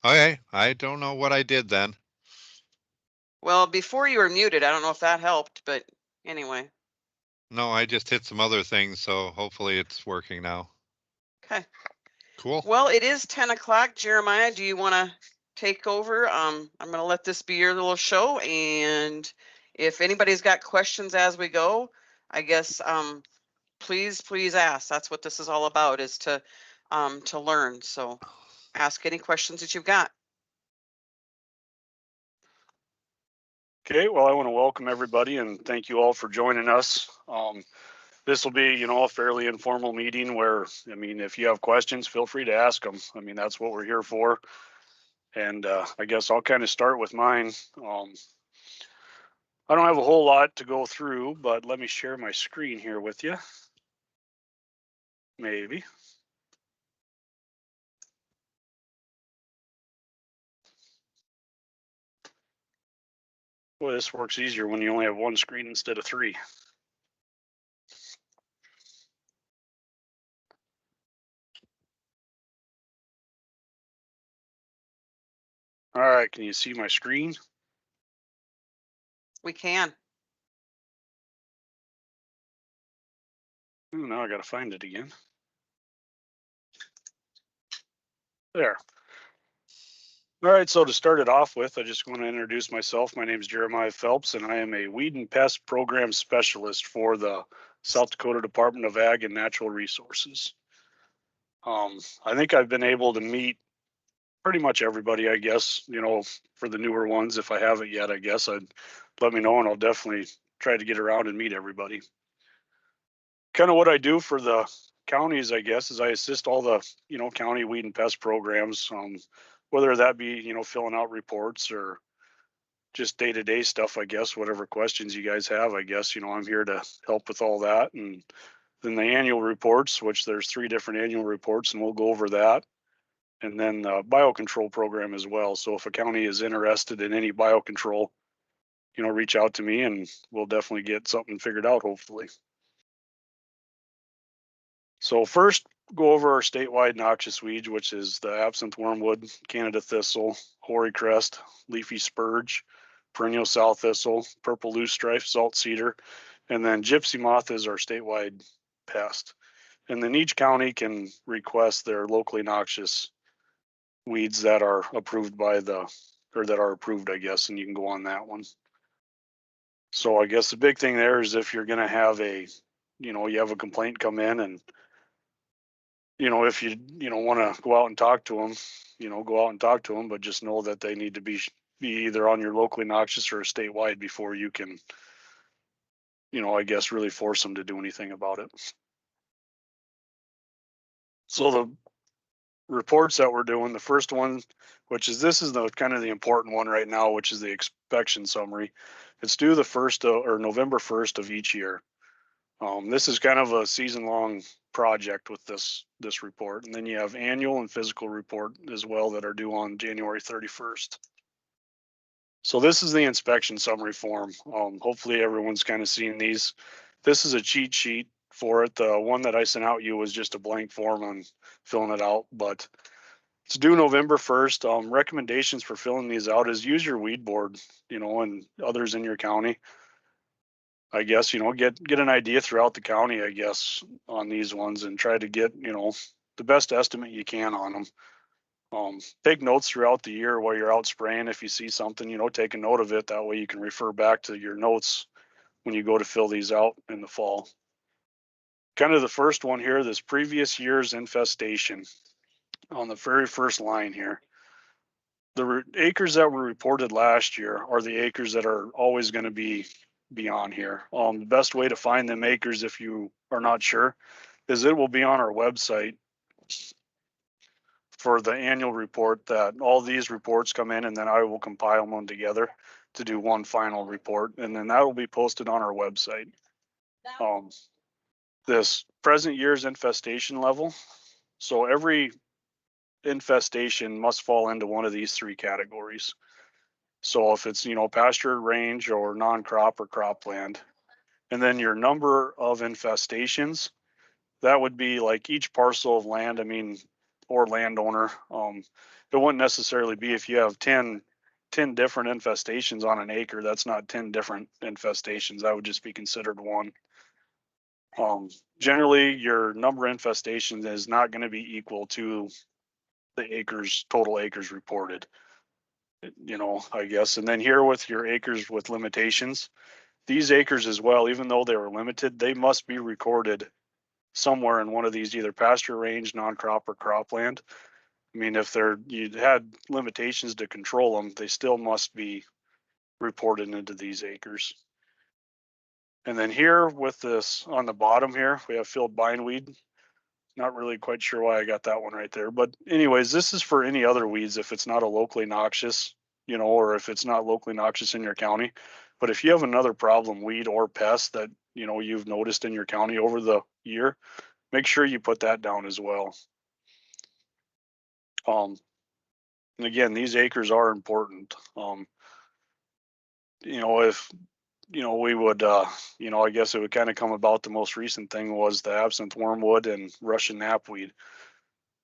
Okay, I don't know what I did then. Well, before you were muted, I don't know if that helped, but anyway. No, I just hit some other things, so hopefully it's working now. Okay. Cool. Well, it is 10 o'clock. Jeremiah, do you want to take over? I'm going to let this be your little show, and if anybody's got questions as we go, I guess please ask. That's what this is all about, is to learn. So ask any questions that you've got. Okay, well, I want to welcome everybody and thank you all for joining us. This will be, a fairly informal meeting where, if you have questions, feel free to ask them. That's what we're here for. And I guess I'll kind of start with mine. I don't have a whole lot to go through, but let me share my screen here with you. Maybe. Boy, this works easier when you only have one screen instead of three. All right, can you see my screen? We can. Ooh, now I got to find it again. There. All right, so to start it off with, I just want to introduce myself. My name is Jeremiah Phelps, and I am a weed and pest program specialist for the South Dakota Department of Ag and Natural Resources. I think I've been able to meet pretty much everybody, I guess, for the newer ones. If I haven't yet, I guess I'd let me know, and I'll definitely try to get around and meet everybody. Kind of what I do for the counties, I guess, is I assist all the, county weed and pest programs, whether that be, filling out reports or just day-to-day stuff, I guess, whatever questions you guys have, I guess, I'm here to help with all that. And then the annual reports, which there's 3 different annual reports, and we'll go over that. And then the biocontrol program as well. So if a county is interested in any biocontrol, reach out to me and we'll definitely get something figured out, hopefully. So first, go over our statewide noxious weeds, which is the absinthe wormwood, Canada thistle, hoary crest, leafy spurge, perennial sow thistle, purple loosestrife, salt cedar, and then gypsy moth is our statewide pest. And then each county can request their locally noxious weeds that are approved that are approved, I guess, and you can go on that one. So I guess the big thing there is if you're going to have you have a complaint come in and, if you, want to go out and talk to them, go out and talk to them, but just know that they need to be either on your locally noxious or statewide before you can, I guess, really force them to do anything about it. So the reports that we're doing, the first one, which is this is the kind of the important one right now, which is the inspection summary. It's due the 1st or November 1st of each year. This is kind of a season-long project with this report, and then you have annual and physical report as well that are due on January 31st. So this is the inspection summary form. Hopefully everyone's kind of seen these. This is a cheat sheet for it. The one that I sent out you was just a blank form on filling it out, but it's due November 1st. Recommendations for filling these out is use your weed board, and others in your county. I guess, get an idea throughout the county, I guess, on these ones and try to get, the best estimate you can on them. Take notes throughout the year while you're out spraying. If you see something, take a note of it. That way you can refer back to your notes when you go to fill these out in the fall. Kind of the first one here, this previous year's infestation on the very first line here. The acres that were reported last year are the acres that are always going to be on here. The best way to find them acres, if you are not sure, is it will be on our website for the annual report. That all these reports come in, and then I will compile them together to do one final report, and then that will be posted on our website. This present year's infestation level. So every infestation must fall into one of these 3 categories. So if it's, pasture, range, or non-crop or cropland, and then your number of infestations, that would be like each parcel of land. or landowner. It wouldn't necessarily be if you have 10 different infestations on an acre, that's not 10 different infestations. That would just be considered one. Generally, your number of infestations is not going to be equal to the total acres reported, I guess. And then here with your acres with limitations, these acres as well, even though they were limited, they must be recorded somewhere in one of these, either pasture range, non-crop, or cropland. I mean, if you had limitations to control them, they still must be reported into these acres. And then here with this on the bottom here, we have field bindweed. Not really quite sure why I got that one right there. But anyways, this is for any other weeds if it's not a locally noxious, or if it's not locally noxious in your county. But if you have another problem, weed or pest that, you've noticed in your county over the year, make sure you put that down as well. And again, these acres are important. If, we would, I guess it would kind of come about, the most recent thing was the absinthe wormwood and Russian knapweed.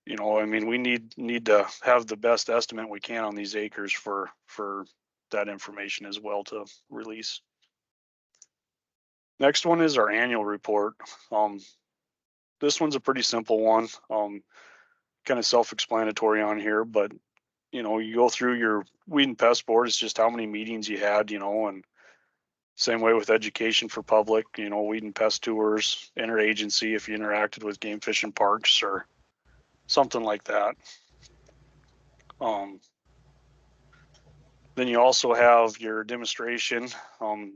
I mean, we need to have the best estimate we can on these acres for that information as well to release. Next one is our annual report. This one's a pretty simple one, kind of self-explanatory on here, but you go through your weed and pest board. It's just how many meetings you had, and same way with education for public, weed and pest tours, interagency, if you interacted with game fish and parks or something like that. Then you also have your demonstration.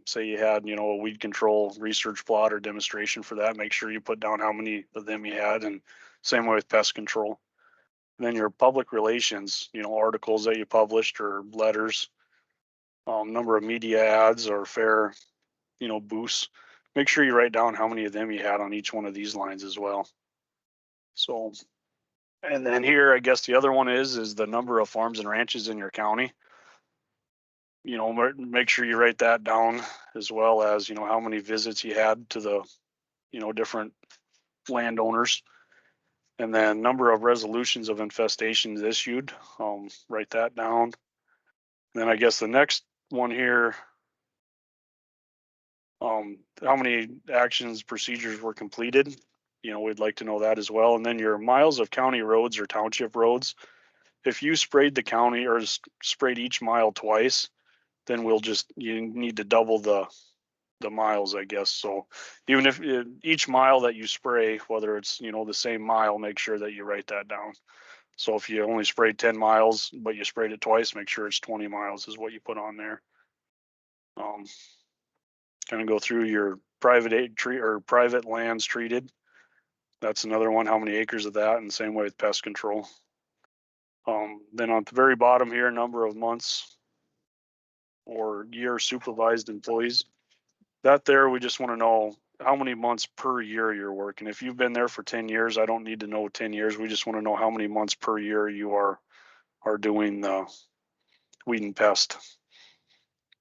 Say you had, a weed control research plot or demonstration for that. Make sure you put down how many of them you had, and same way with pest control. And then your public relations, articles that you published or letters, number of media ads or fair, booths. Make sure you write down how many of them you had on each one of these lines as well. So, and then here, I guess the other one is the number of farms and ranches in your county. Make sure you write that down, as well as, how many visits you had to the, different landowners. And then number of resolutions of infestations issued, write that down. And then I guess the next one here, how many actions, procedures were completed. We'd like to know that as well. And then your miles of county roads or township roads. If you sprayed the county or sprayed each mile twice, then you need to double the miles, I guess. So even if each mile that you spray, whether it's, the same mile, make sure that you write that down. So if you only sprayed 10 miles, but you sprayed it twice, make sure it's 20 miles is what you put on there. Kind of go through your private lands treated. That's another one, how many acres of that, and same way with pest control. Then on the very bottom here, number of months or year supervised employees. That there, we just want to know how many months per year you're working. If you've been there for 10 years, I don't need to know 10 years. We just want to know how many months per year you are doing the weed and pest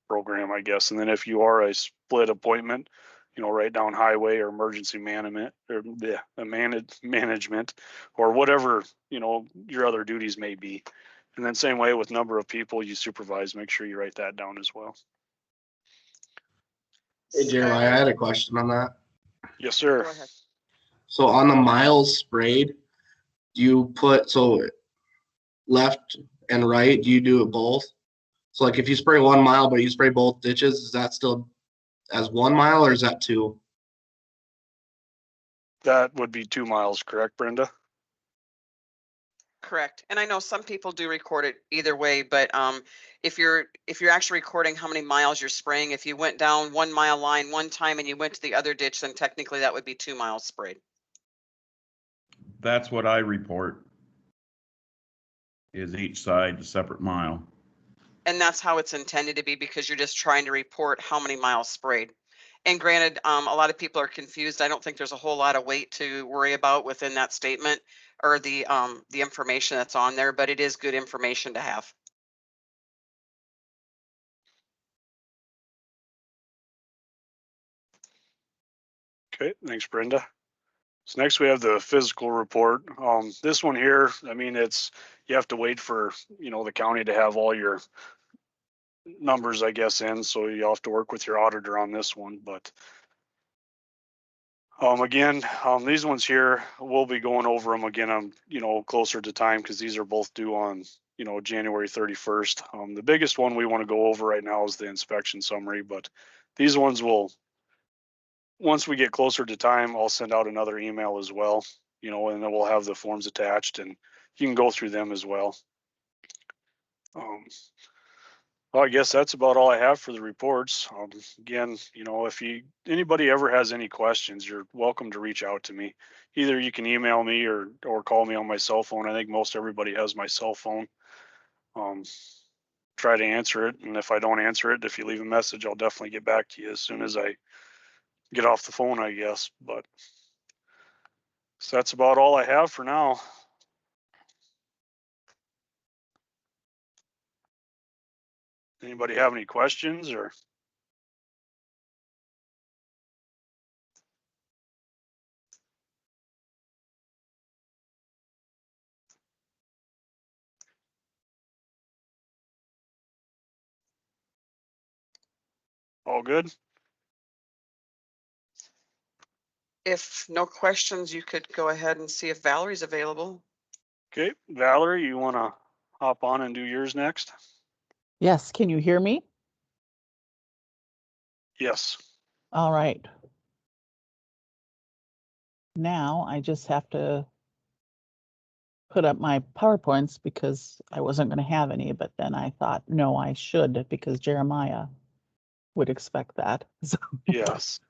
program, I guess. And then if you are a split appointment, write down highway or emergency management or management or whatever, your other duties may be. And then same way with number of people you supervise, make sure you write that down as well. Hey, Jeremiah, I had a question on that. Yes, sir. Go ahead. So on the miles sprayed, do you put, left and right, do you do it both? So like if you spray 1 mile, but you spray both ditches, is that still as 1 mile or is that 2? That would be 2 miles, correct, Brenda? Correct. And I know some people do record it either way, but if you're actually recording how many miles you're spraying, if you went down 1 mile line one time and you went to the other ditch, then technically that would be 2 miles sprayed. That's what I report, is each side a separate mile. And that's how it's intended to be, because you're just trying to report how many miles sprayed. And granted, a lot of people are confused. I don't think there's a whole lot of weight to worry about within that statement or the information that's on there, but it is good information to have. Okay, thanks, Brenda. So next we have the physical report. This one here, I mean, you have to wait for, the county to have all your numbers, I guess, in, so you'll have to work with your auditor on this one, but again, these ones here, we'll be going over them again, closer to time, because these are both due on, January 31st. The biggest one we want to go over right now is the inspection summary, but these ones once we get closer to time, I'll send out another email as well, and then we'll have the forms attached and you can go through them as well. Well, I guess that's about all I have for the reports. Again, if anybody ever has any questions, you're welcome to reach out to me. Either you can email me or call me on my cell phone. I think most everybody has my cell phone. Try to answer it, and if I don't answer it, if you leave a message, I'll definitely get back to you as soon as I get off the phone, I guess. But so that's about all I have for now. Anybody have any questions or? All good? If no questions, you could go ahead and see if Valerie's available. Okay, Valerie, you want to hop on and do yours next? Yes, can you hear me? Yes. All right. Now I just have to put up my PowerPoints because I wasn't going to have any, but then I thought, no, I should because Jeremiah would expect that. So, Yes.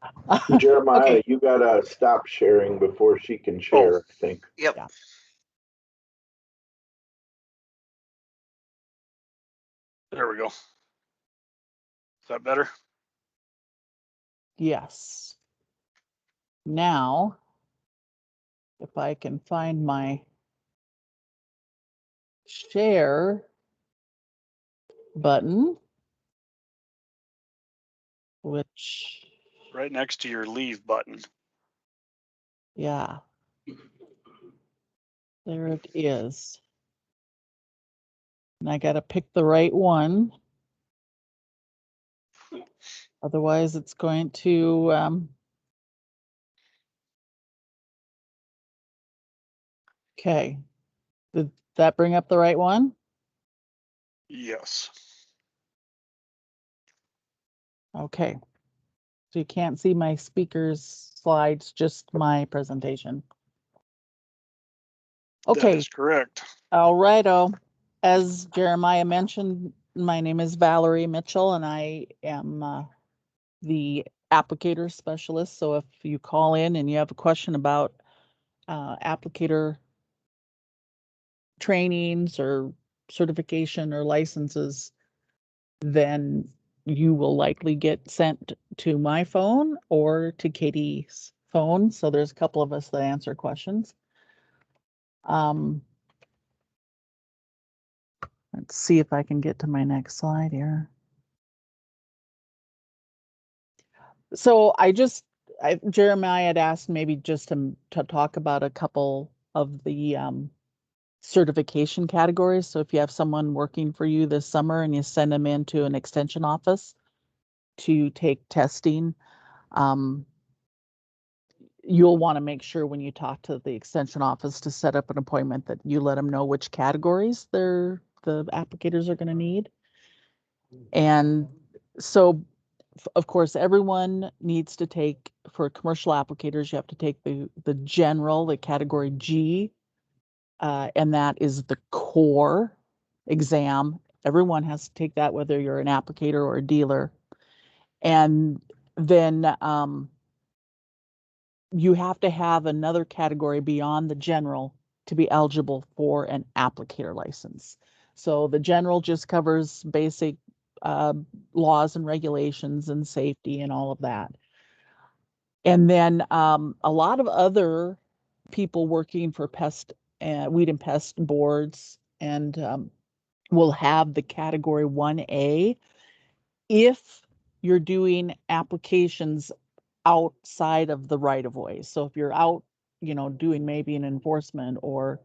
Jeremiah, okay. you gotta stop sharing before she can share, I think. Yep. Yeah. There we go. Is that better? Yes. Now, if I can find my share button, which, Right next to your leave button. yeah, there it is. And I got to pick the right one. Otherwise, it's going to, okay. Did that bring up the right one? Yes. Okay. So you can't see my speaker's slides, just my presentation. That Okay. is correct. All righto. As Jeremiah mentioned, my name is Valerie Mitchell and I am the applicator specialist. So if you call in and you have a question about applicator trainings or certification or licenses, then you will likely get sent to my phone or to Katie's phone. So there's a couple of us that answer questions. Let's see if I can get to my next slide here. So Jeremiah had asked maybe just to talk about a couple of the certification categories. So if you have someone working for you this summer and you send them into an extension office to take testing, you'll want to make sure when you talk to the extension office to set up an appointment that you let them know which categories the applicators are going to need. And so, of course, everyone needs to take, for commercial applicators, you have to take the general, the category G, and that is the core exam. Everyone has to take that, whether you're an applicator or a dealer. And then you have to have another category beyond the general to be eligible for an applicator license. So the general just covers basic laws and regulations and safety and all of that. And then a lot of other people working for weed and pest boards and will have the category 1A if you're doing applications outside of the right of way. So if you're out, doing maybe an enforcement or,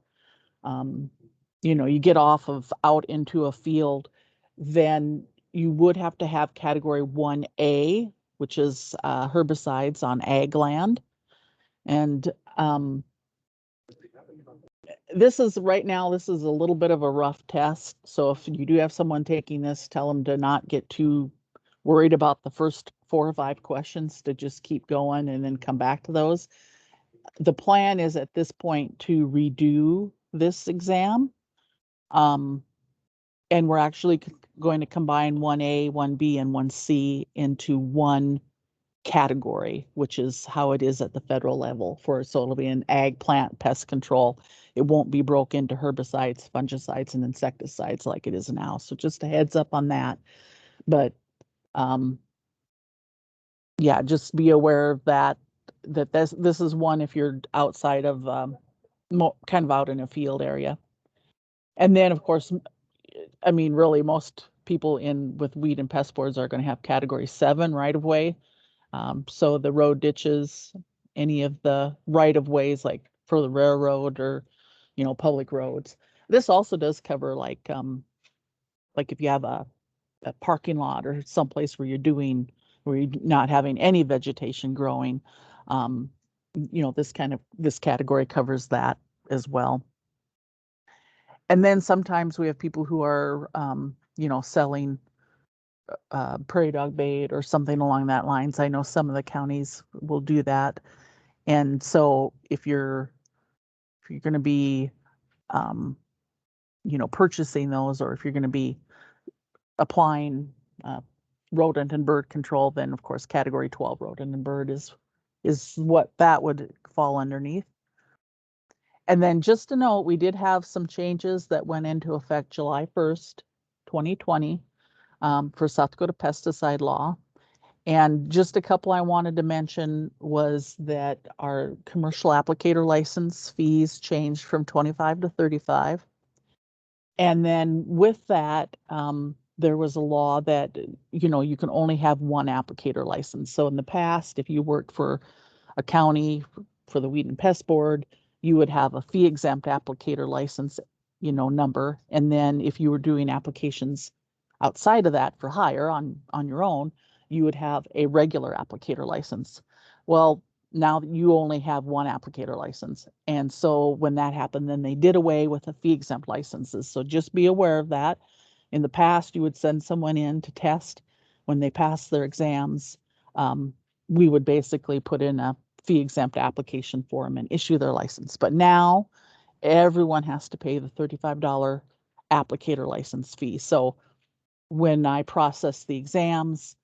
you get off of out into a field, then you would have to have category 1A, which is herbicides on ag land. And this is right now, this is a little bit of a rough test. So if you do have someone taking this, tell them to not get too worried about the first 4 or 5 questions, to just keep going and then come back to those. The plan is at this point to redo this exam. And we're actually going to combine 1A, 1B, and 1C into one category, which is how it is at the federal level so it'll be an ag plant pest control. It won't be broke into herbicides, fungicides, and insecticides like it is now. So just a heads up on that. But yeah, just be aware of that this is one if you're outside of kind of out in a field area. And then of course, I mean, really most people with weed and pest boards are going to have category 7 right of way. So the road ditches, any of the right of ways, like for the railroad or, public roads. This also does cover like if you have a parking lot or someplace where you're not having any vegetation growing. This category covers that as well. And then sometimes we have people who are, selling prairie dog bait or something along that lines. I know some of the counties will do that. And so if you're going to be, purchasing those, or if you're going to be applying rodent and bird control, then of course category 12 rodent and bird is what that would fall underneath. And then just to note, we did have some changes that went into effect July 1st, 2020 for South Dakota pesticide law. And just a couple I wanted to mention was that our commercial applicator license fees changed from 25 to 35. And then with that, there was a law that, you can only have one applicator license. So in the past, if you worked for a county for the Weed and Pest Board, you would have a fee exempt applicator license, number. And then if you were doing applications outside of that for hire on your own, you would have a regular applicator license. Well, now you only have one applicator license. And so when that happened, then they did away with the fee exempt licenses. So just be aware of that. In the past, you would send someone in to test. When they passed their exams, we would basically put in a fee exempt application for them and issue their license. But now everyone has to pay the $35 applicator license fee. So when I process the exams,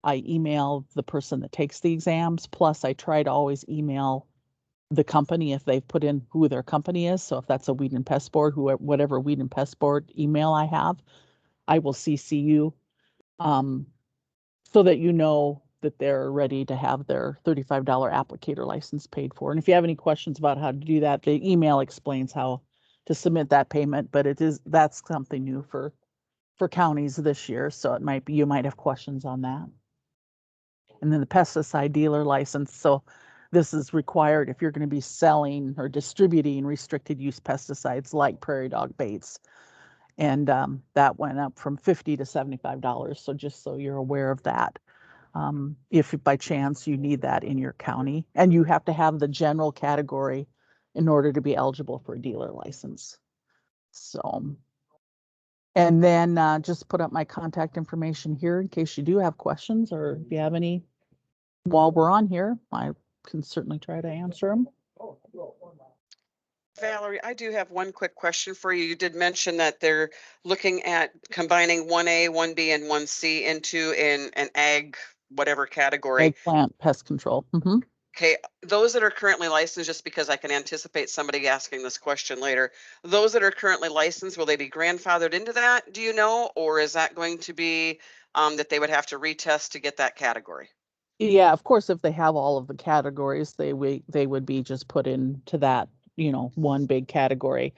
I email the person that takes the exams. Plus, I try to always email the company if they've put in who their company is. So if that's a Weed and Pest Board, whatever Weed and Pest Board email I have, I will CC you so that you know that they're ready to have their $35 applicator license paid for. And if you have any questions about how to do that, the email explains how to submit that payment, but that's something new for counties this year. So you might have questions on that. And then the pesticide dealer license. So this is required if you're going to be selling or distributing restricted use pesticides like prairie dog baits. And that went up from $50 to $75. So just so you're aware of that. If by chance you need that in your county, and you have to have the general category in order to be eligible for a dealer license. So, and then just put up my contact information here in case you do have questions, or if you have any while we're on here, I can certainly try to answer them. Valerie, I do have one quick question for you. You did mention that they're looking at combining 1A, 1B, and 1C into an ag whatever category. Eggplant pest control. Mm-hmm. Okay, those that are currently licensed, just because I can anticipate somebody asking this question later, those that are currently licensed, will they be grandfathered into that, do you know? Or is that going to be that they would have to retest to get that category? Yeah, of course, if they have all of the categories, they would be just put into that, one big category.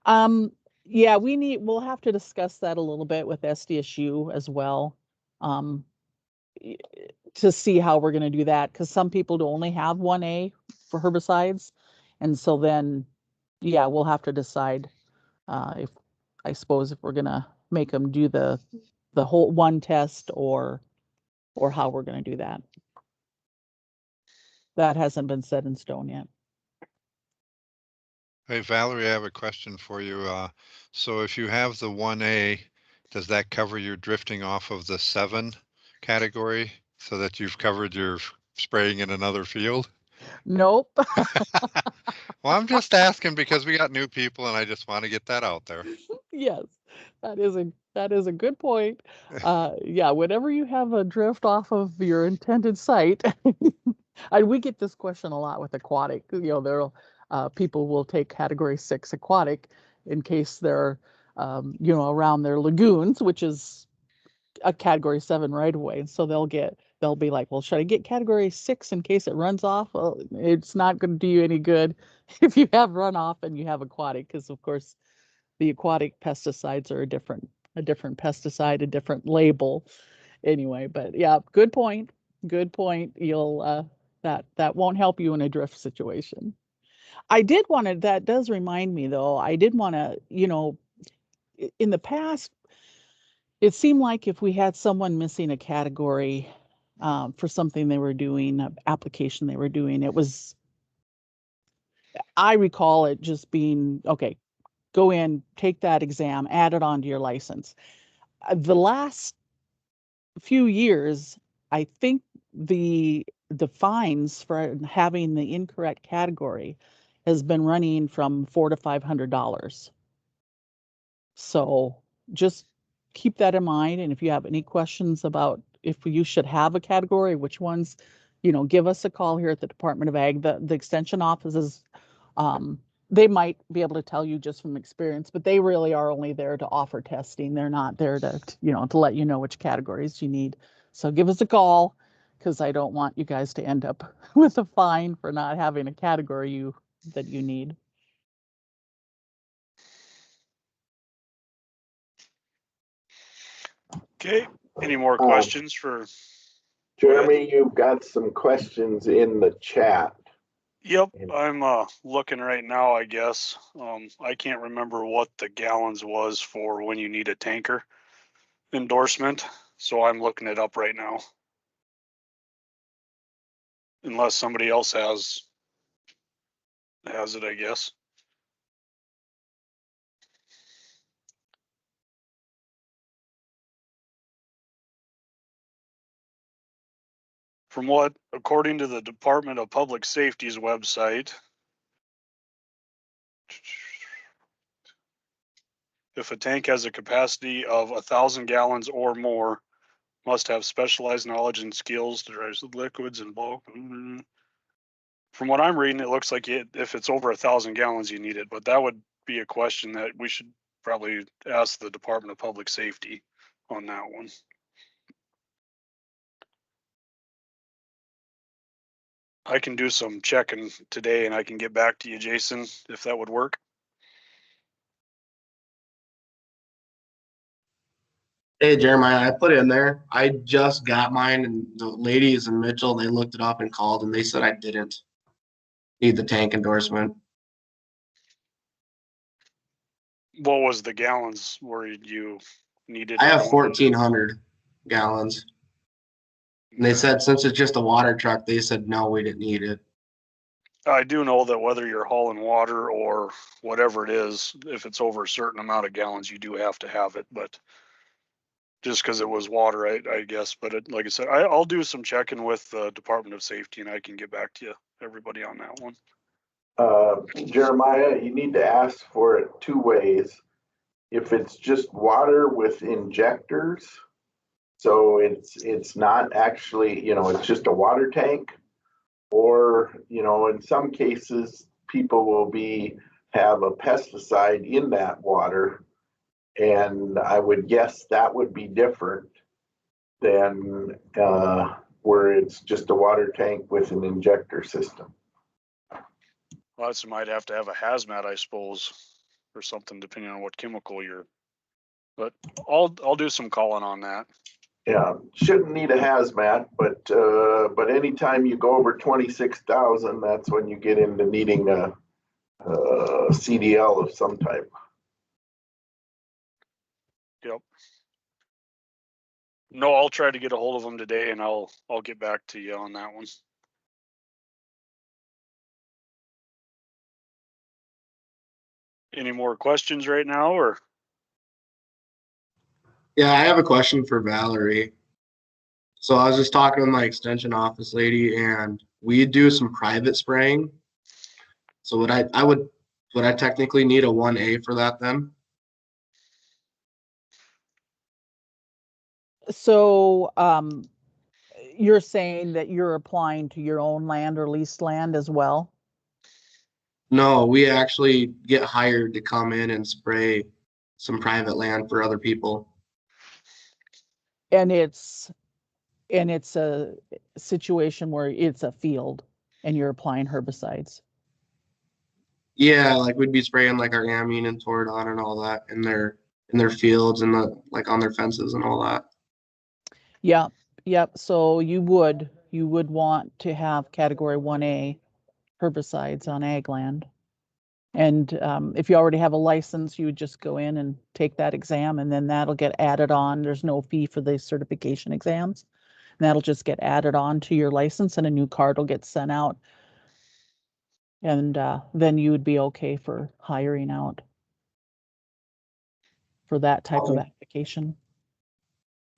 Yeah, we'll have to discuss that a little bit with SDSU as well, to see how we're going to do that, because some people only have 1A for herbicides, And so then, yeah, we'll have to decide if, I suppose, if we're gonna make them do the whole one test or how we're gonna do that. That hasn't been set in stone yet. Hey Valerie, I have a question for you. So if you have the 1A, does that cover your drifting off of the 7 category so that you've covered your spraying in another field? Nope. Well, I'm just asking because we got new people and I just want to get that out there. Yes, that is a good point. Yeah, whenever you have a drift off of your intended site, we get this question a lot with aquatic. You know, there'll people will take category 6 aquatic in case they're you know, around their lagoons, which is a category 7 right away. And so they'll be like, well, should I get category 6 in case it runs off? Well, it's not going to do you any good if you have runoff and you have aquatic, because of course the aquatic pesticides are a different pesticide, a different label anyway. But yeah, good point. Good point. You'll that won't help you in a drift situation. I did want to, that does remind me though, I did want to, you know, in the past, it seemed like if we had someone missing a category for something they were doing, an application they were doing, it was, I recall it just being, okay, go in, take that exam, add it onto your license. The last few years, I think the fines for having the incorrect category has been running from $400 to $500. So just keep that in mind. And if you have any questions about if you should have a category, which ones, you know, give us a call here at the Department of Ag. The extension offices, they might be able to tell you just from experience, but they really are only there to offer testing. They're not there to, you know, to let you know which categories you need. So give us a call, because I don't want you guys to end up with a fine for not having a category that you need. Okay, any more questions for? Jeremy, you've got some questions in the chat. Yep, I'm looking right now, I guess. I can't remember what the gallons was for when you need a tanker endorsement, so I'm looking it up right now. Unless somebody else has it, I guess. From what, according to the Department of Public Safety's website, if a tank has a capacity of 1,000 gallons or more, must have specialized knowledge and skills to drive liquids and bulk. From what I'm reading, it looks like if it's over 1,000 gallons, you need it, but that would be a question that we should probably ask the Department of Public Safety on that one. I can do some checking today and I can get back to you, Jason, if that would work. Hey, Jeremiah, I put it in there. I just got mine, and the ladies in Mitchell, they looked it up and called, and they said I didn't need the tank endorsement. What was the gallons where you needed? I have 1,400 gallons. And they said since it's just a water truck, they said no, we didn't need it. I do know that whether you're hauling water or whatever it is, if it's over a certain amount of gallons, you do have to have it, but just because it was water, I guess. But like I said, I'll do some checking with the Department of Safety and I can get back to you, everybody on that one. Jeremiah, you need to ask for it 2 ways. If it's just water with injectors, so it's not actually, you know, it's just a water tank, or, you know, in some cases, people will have a pesticide in that water, and I would guess that would be different than where it's just a water tank with an injector system. Well, you might have to have a hazmat, I suppose, or something, depending on what chemical but I'll do some calling on that. Yeah, shouldn't need a hazmat, but anytime you go over 26,000, that's when you get into needing a CDL of some type. Yep. No, I'll try to get a hold of them today and I'll get back to you on that one. Any more questions right now or? Yeah, I have a question for Valerie. So I was just talking to my extension office lady and we do some private spraying. So would I technically need a 1A for that then? So, you're saying that you're applying to your own land or leased land as well? No, we actually get hired to come in and spray some private land for other people. And it's a situation where it's a field and you're applying herbicides. Yeah, like we'd be spraying like our amine and Toradon and all that in their fields and like on their fences and all that. Yeah, yep. So you would want to have category 1A herbicides on ag land. And if you already have a license, you would just go in and take that exam and then that'll get added on. There's no fee for the certification exams. And that'll just get added on to your license and a new card will get sent out. And then you would be okay for hiring out for that type of application.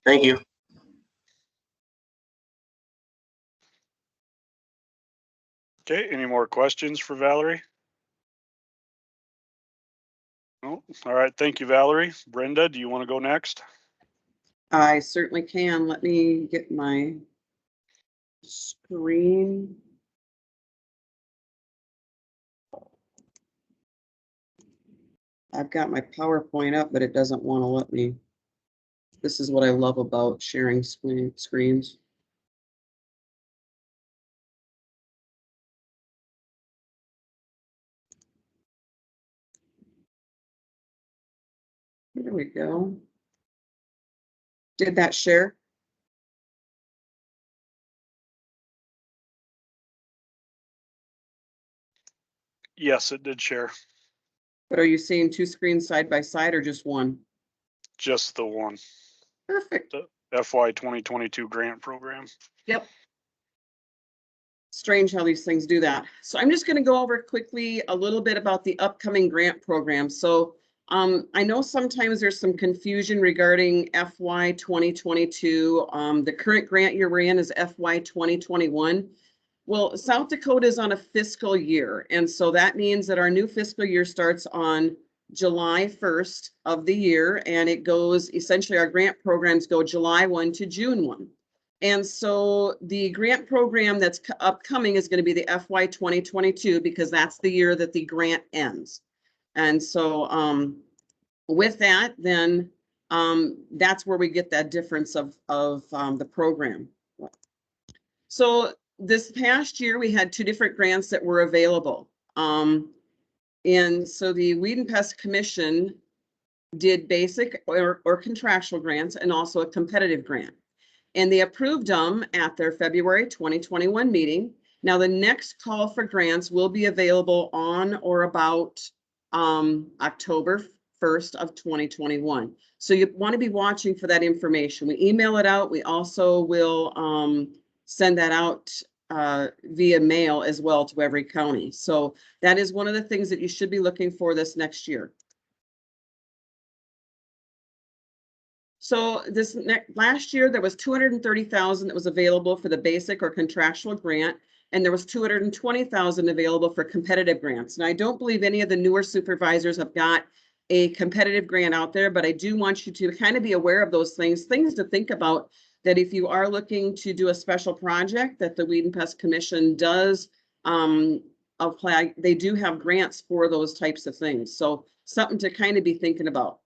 Thank you. Okay, any more questions for Valerie? No? All right, thank you, Valerie. Brenda, do you want to go next? I certainly can. Let me get my screen. I've got my PowerPoint up, but it doesn't want to let me. This is what I love about sharing screens. There we go. Did that share? Yes, it did share. But are you seeing two screens side by side or just one? Just the one. Perfect. The FY 2022 grant program. Yep. Strange how these things do that. So I'm just going to go over quickly a little bit about the upcoming grant program. So I know sometimes there's some confusion regarding FY 2022. The current grant year we're in is FY 2021. Well, South Dakota is on a fiscal year. And so that means that our new fiscal year starts on July 1st of the year. And it goes, essentially our grant programs go July 1 to June 1. And so the grant program that's upcoming is going to be the FY 2022 because that's the year that the grant ends. And so with that, then that's where we get that difference of the program. So this past year, we had two different grants that were available. And so the Weed and Pest Commission did basic or contractual grants and also a competitive grant. And they approved them at their February 2021 meeting. Now, the next call for grants will be available on or about October 1st of 2021. So you want to be watching for that information. We email it out. We also will send that out via mail as well to every county. So that is one of the things that you should be looking for this next year. So this last year, there was $230,000 that was available for the basic or contractual grant, and there was $220,000 available for competitive grants. And I don't believe any of the newer supervisors have got a competitive grant out there, but I do want you to kind of be aware of those things to think about, that if you are looking to do a special project that the Weed and Pest Commission does apply, they do have grants for those types of things. So something to kind of be thinking about.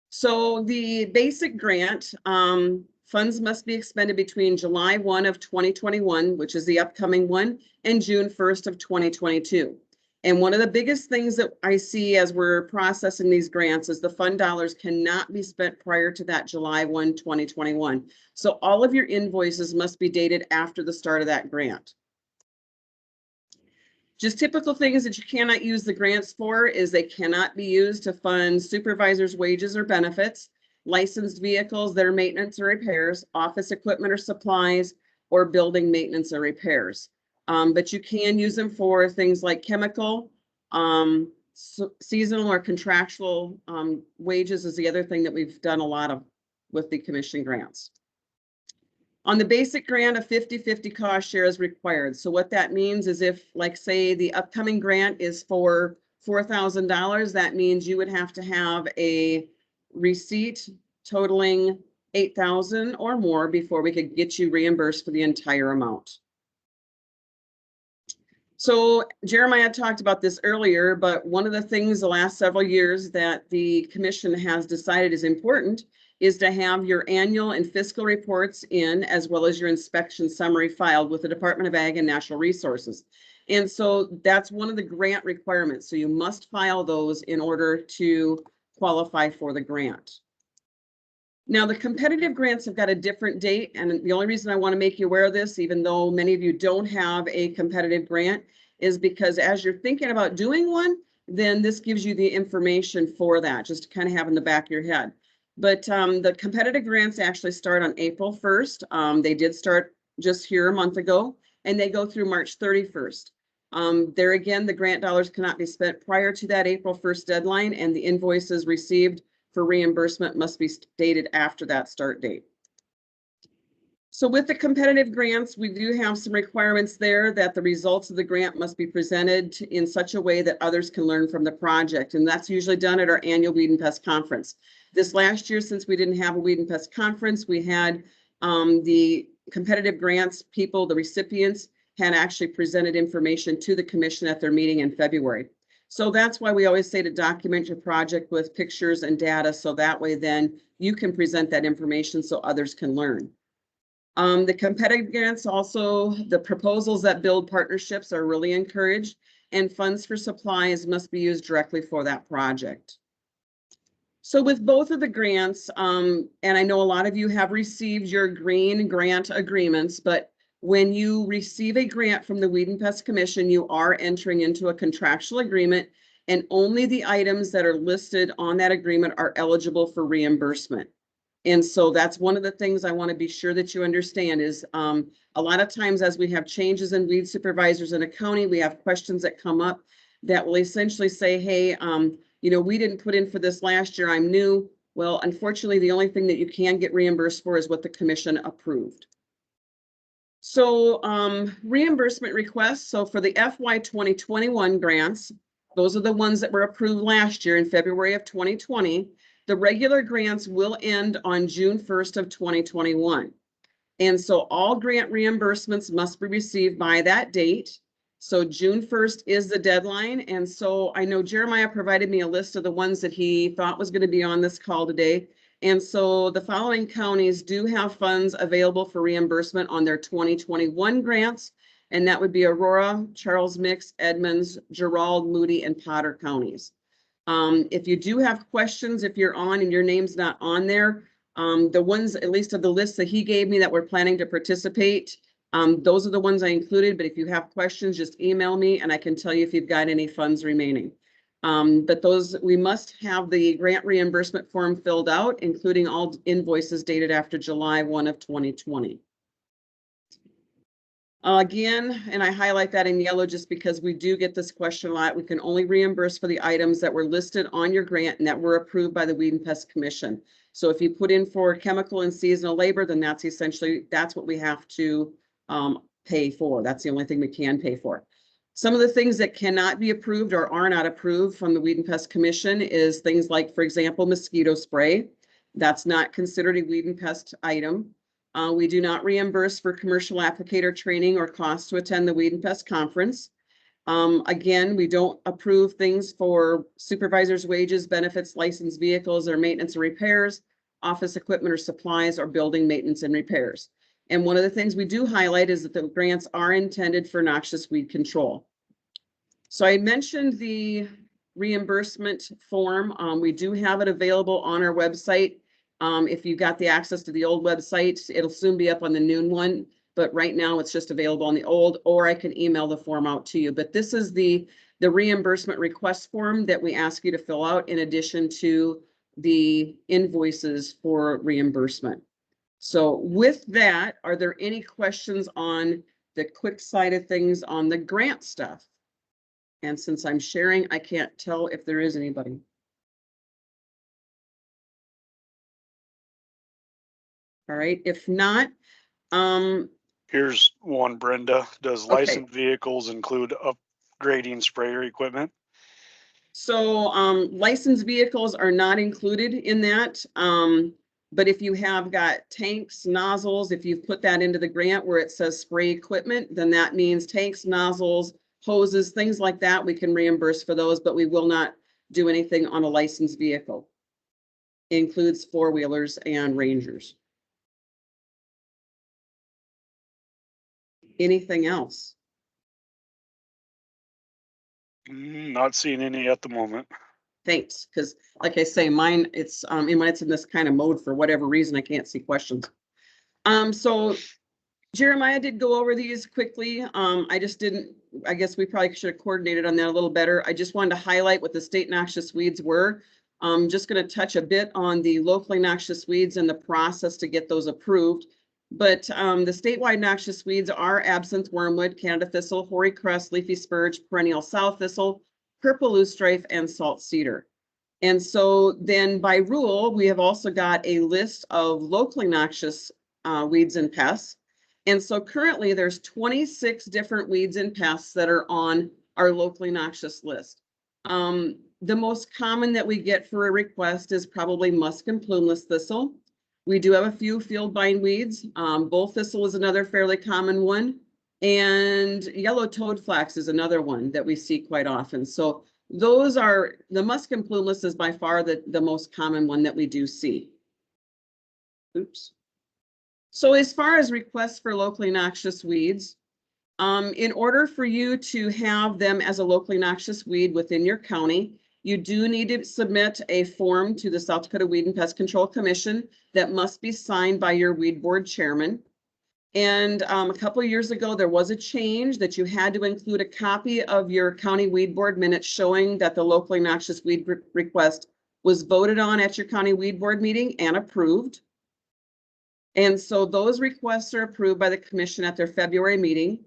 So the basic grant, funds must be expended between July 1 of 2021, which is the upcoming one, and June 1st of 2022. And one of the biggest things that I see as we're processing these grants is the fund dollars cannot be spent prior to that July 1, 2021. So all of your invoices must be dated after the start of that grant. Just typical things that you cannot use the grants for is they cannot be used to fund supervisors' wages or benefits, licensed vehicles, their maintenance or repairs, office equipment or supplies, or building maintenance or repairs. But you can use them for things like chemical, seasonal or contractual wages is the other thing that we've done a lot of with the commission grants. On the basic grant, a 50-50 cost share is required. So what that means is if, like, say the upcoming grant is for $4,000, that means you would have to have a receipt totaling $8,000 or more before we could get you reimbursed for the entire amount. So Jeremiah talked about this earlier, but one of the things the last several years that the commission has decided is important is to have your annual and fiscal reports in, as well as your inspection summary filed with the Department of Ag and Natural Resources. And so that's one of the grant requirements. So you must file those in order to qualify for the grant. Now, the competitive grants have got a different date, and the only reason I want to make you aware of this, even though many of you don't have a competitive grant, is because as you're thinking about doing one, then this gives you the information for that, just to kind of have in the back of your head. But the competitive grants actually start on April 1st. They did start just here a month ago, and they go through March 31st. There again, the grant dollars cannot be spent prior to that April 1st deadline, and the invoices received for reimbursement must be dated after that start date. So with the competitive grants, we do have some requirements there that the results of the grant must be presented in such a way that others can learn from the project. And that's usually done at our annual Weed and Pest Conference. This last year, since we didn't have a Weed and Pest Conference, we had the competitive grants people, the recipients, had actually presented information to the commission at their meeting in February. So that's why we always say to document your project with pictures and data, so that way then you can present that information so others can learn. The competitive grants also, the proposals that build partnerships are really encouraged, and funds for supplies must be used directly for that project. So with both of the grants, and I know a lot of you have received your green grant agreements, but when you receive a grant from the Weed and Pest Commission, you are entering into a contractual agreement, and only the items that are listed on that agreement are eligible for reimbursement. And so that's one of the things I want to be sure that you understand is a lot of times as we have changes in weed supervisors in a county, we have questions that come up that will essentially say, hey, you know, we didn't put in for this last year, I'm new. Well, unfortunately, the only thing that you can get reimbursed for is what the commission approved. So reimbursement requests. So for the FY 2021 grants, those are the ones that were approved last year in February of 2020. The regular grants will end on June 1st of 2021. And so all grant reimbursements must be received by that date. So June 1st is the deadline. And so I know Jeremiah provided me a list of the ones that he thought was going to be on this call today. And so the following counties do have funds available for reimbursement on their 2021 grants. And that would be Aurora, Charles Mix, Edmonds, Gerald, Moody, and Potter counties. If you do have questions, if you're on and your name's not on there, the ones, at least of the list that he gave me that we're planning to participate, those are the ones I included. But if you have questions, just email me and I can tell you if you've got any funds remaining. But those, we must have the grant reimbursement form filled out, including all invoices dated after July 1 of 2020. Again, and I highlight that in yellow just because we do get this question a lot. We can only reimburse for the items that were listed on your grant and that were approved by the Weed and Pest Commission. So if you put in for chemical and seasonal labor, then that's essentially, that's what we have to pay for. That's the only thing we can pay for. Some of the things that cannot be approved or are not approved from the Weed and Pest Commission is things like, for example, mosquito spray. That's not considered a weed and pest item. We do not reimburse for commercial applicator training or costs to attend the Weed and Pest Conference. Again, we don't approve things for supervisors' wages, benefits, licensed vehicles, or maintenance and repairs, office equipment or supplies, or building maintenance and repairs. And one of the things we do highlight is that the grants are intended for noxious weed control. So I mentioned the reimbursement form. We do have it available on our website. If you got the access to the old website, it'll soon be up on the new one. but right now it's just available on the old, or I can email the form out to you. But this is the reimbursement request form that we ask you to fill out in addition to the invoices for reimbursement. So with that, are there any questions on the quick side of things on the grant stuff? And since I'm sharing, I can't tell if there is anybody. All right, if not, Here's one, Brenda. Does Okay. licensed vehicles include upgrading sprayer equipment? so licensed vehicles are not included in that. But if you have got tanks, nozzles, if you've put that into the grant where it says spray equipment, then that means tanks, nozzles, hoses, things like that, we can reimburse for those, but we will not do anything on a licensed vehicle. It includes four-wheelers and Rangers. Anything else? Not seeing any at the moment. Thanks, because like I say, mine, it's when it's in this kind of mode, for whatever reason, I can't see questions. So Jeremiah did go over these quickly. I just didn't, I guess we probably should have coordinated on that a little better. I just wanted to highlight what the state noxious weeds were. I'm just going to touch a bit on the locally noxious weeds and the process to get those approved. But the statewide noxious weeds are absinthe, wormwood, Canada thistle, hoary crust, leafy spurge, perennial sow thistle, purple loosestrife, and salt cedar. And so then by rule, we have also got a list of locally noxious weeds and pests. And so currently there's 26 different weeds and pests that are on our locally noxious list. The most common that we get for a request is probably musk and plumeless thistle. We do have a few field vine weeds. Bull thistle is another fairly common one. And yellow toad flax is another one that we see quite often. So those are, the musk and plumeless is by far the most common one that we do see. Oops. So as far as requests for locally noxious weeds, in order for you to have them as a locally noxious weed within your county, you do need to submit a form to the South Dakota Weed and Pest Control Commission that must be signed by your weed board chairman. And a couple of years ago, there was a change that you had to include a copy of your county weed board minutes showing that the locally noxious weed request was voted on at your county weed board meeting and approved. And so those requests are approved by the commission at their February meeting.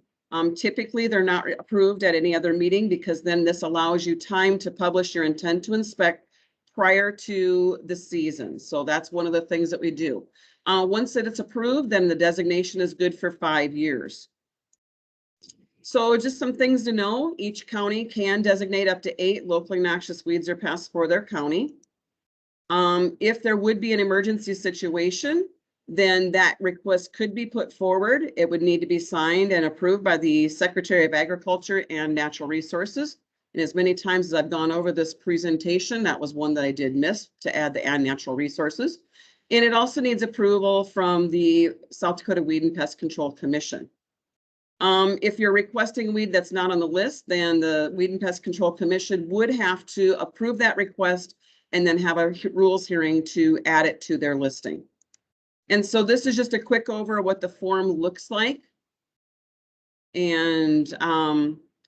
Typically, they're not approved at any other meeting because then this allows you time to publish your intent to inspect prior to the season. So that's one of the things that we do. Once that it's approved, then the designation is good for 5 years. So just some things to know. Each county can designate up to 8 locally noxious weeds or pests for their county. If there would be an emergency situation, then that request could be put forward. It would need to be signed and approved by the Secretary of Agriculture and Natural Resources. And as many times as I've gone over this presentation, that was one that I did miss to add the natural resources. And it also needs approval from the South Dakota Weed and Pest Control Commission. If you're requesting weed that's not on the list, then the Weed and Pest Control Commission would have to approve that request and then have a rules hearing to add it to their listing. And so this is just a quick over of what the form looks like. And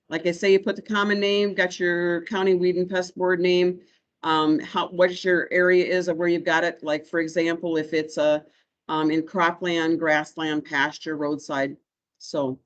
like I say, you put the common name, got your county weed and pest board name, what your area is of where you've got it. Like, for example, if it's in cropland, grassland, pasture, roadside. So,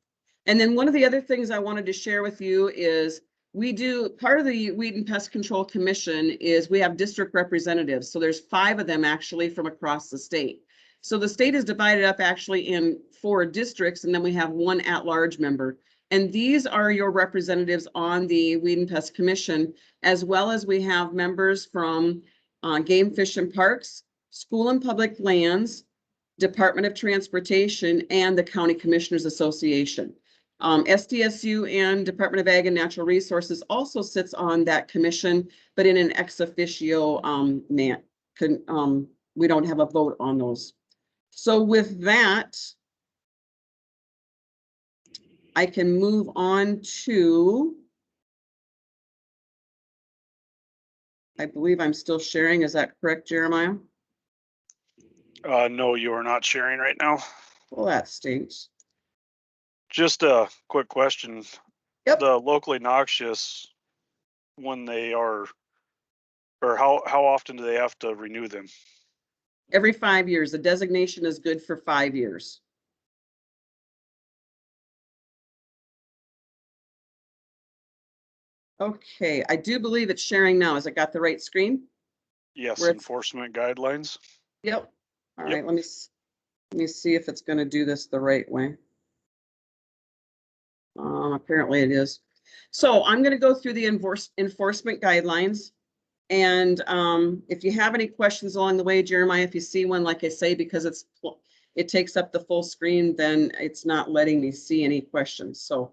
and then one of the other things I wanted to share with you is we do, part of the Weed and Pest Control Commission is we have district representatives. So there's 5 of them actually from across the state. So the state is divided up actually in 4 districts, and then we have 1 at-large member. And these are your representatives on the Weed and Pest Commission, as well as we have members from Game, Fish and Parks, School and Public Lands, Department of Transportation, and the County Commissioners Association. SDSU and Department of Ag and Natural Resources also sits on that commission, but in an ex officio we don't have a vote on those. So with that, I can move on to, I believe I'm still sharing. Is that correct, Jeremiah? No, you are not sharing right now. Well, that stinks. Just a quick question. Yep. The locally noxious, when they are, or how often do they have to renew them? Every 5 years. The designation is good for 5 years. Okay, I do believe it's sharing now. Has it got the right screen? Yes, Where it's- enforcement guidelines. Yep. All Yep. right, let me see if it's going to do this the right way. Apparently it is. So I'm going to go through the enforcement guidelines. And if you have any questions along the way, Jeremiah, if you see one, like I say, because it takes up the full screen, then it's not letting me see any questions. So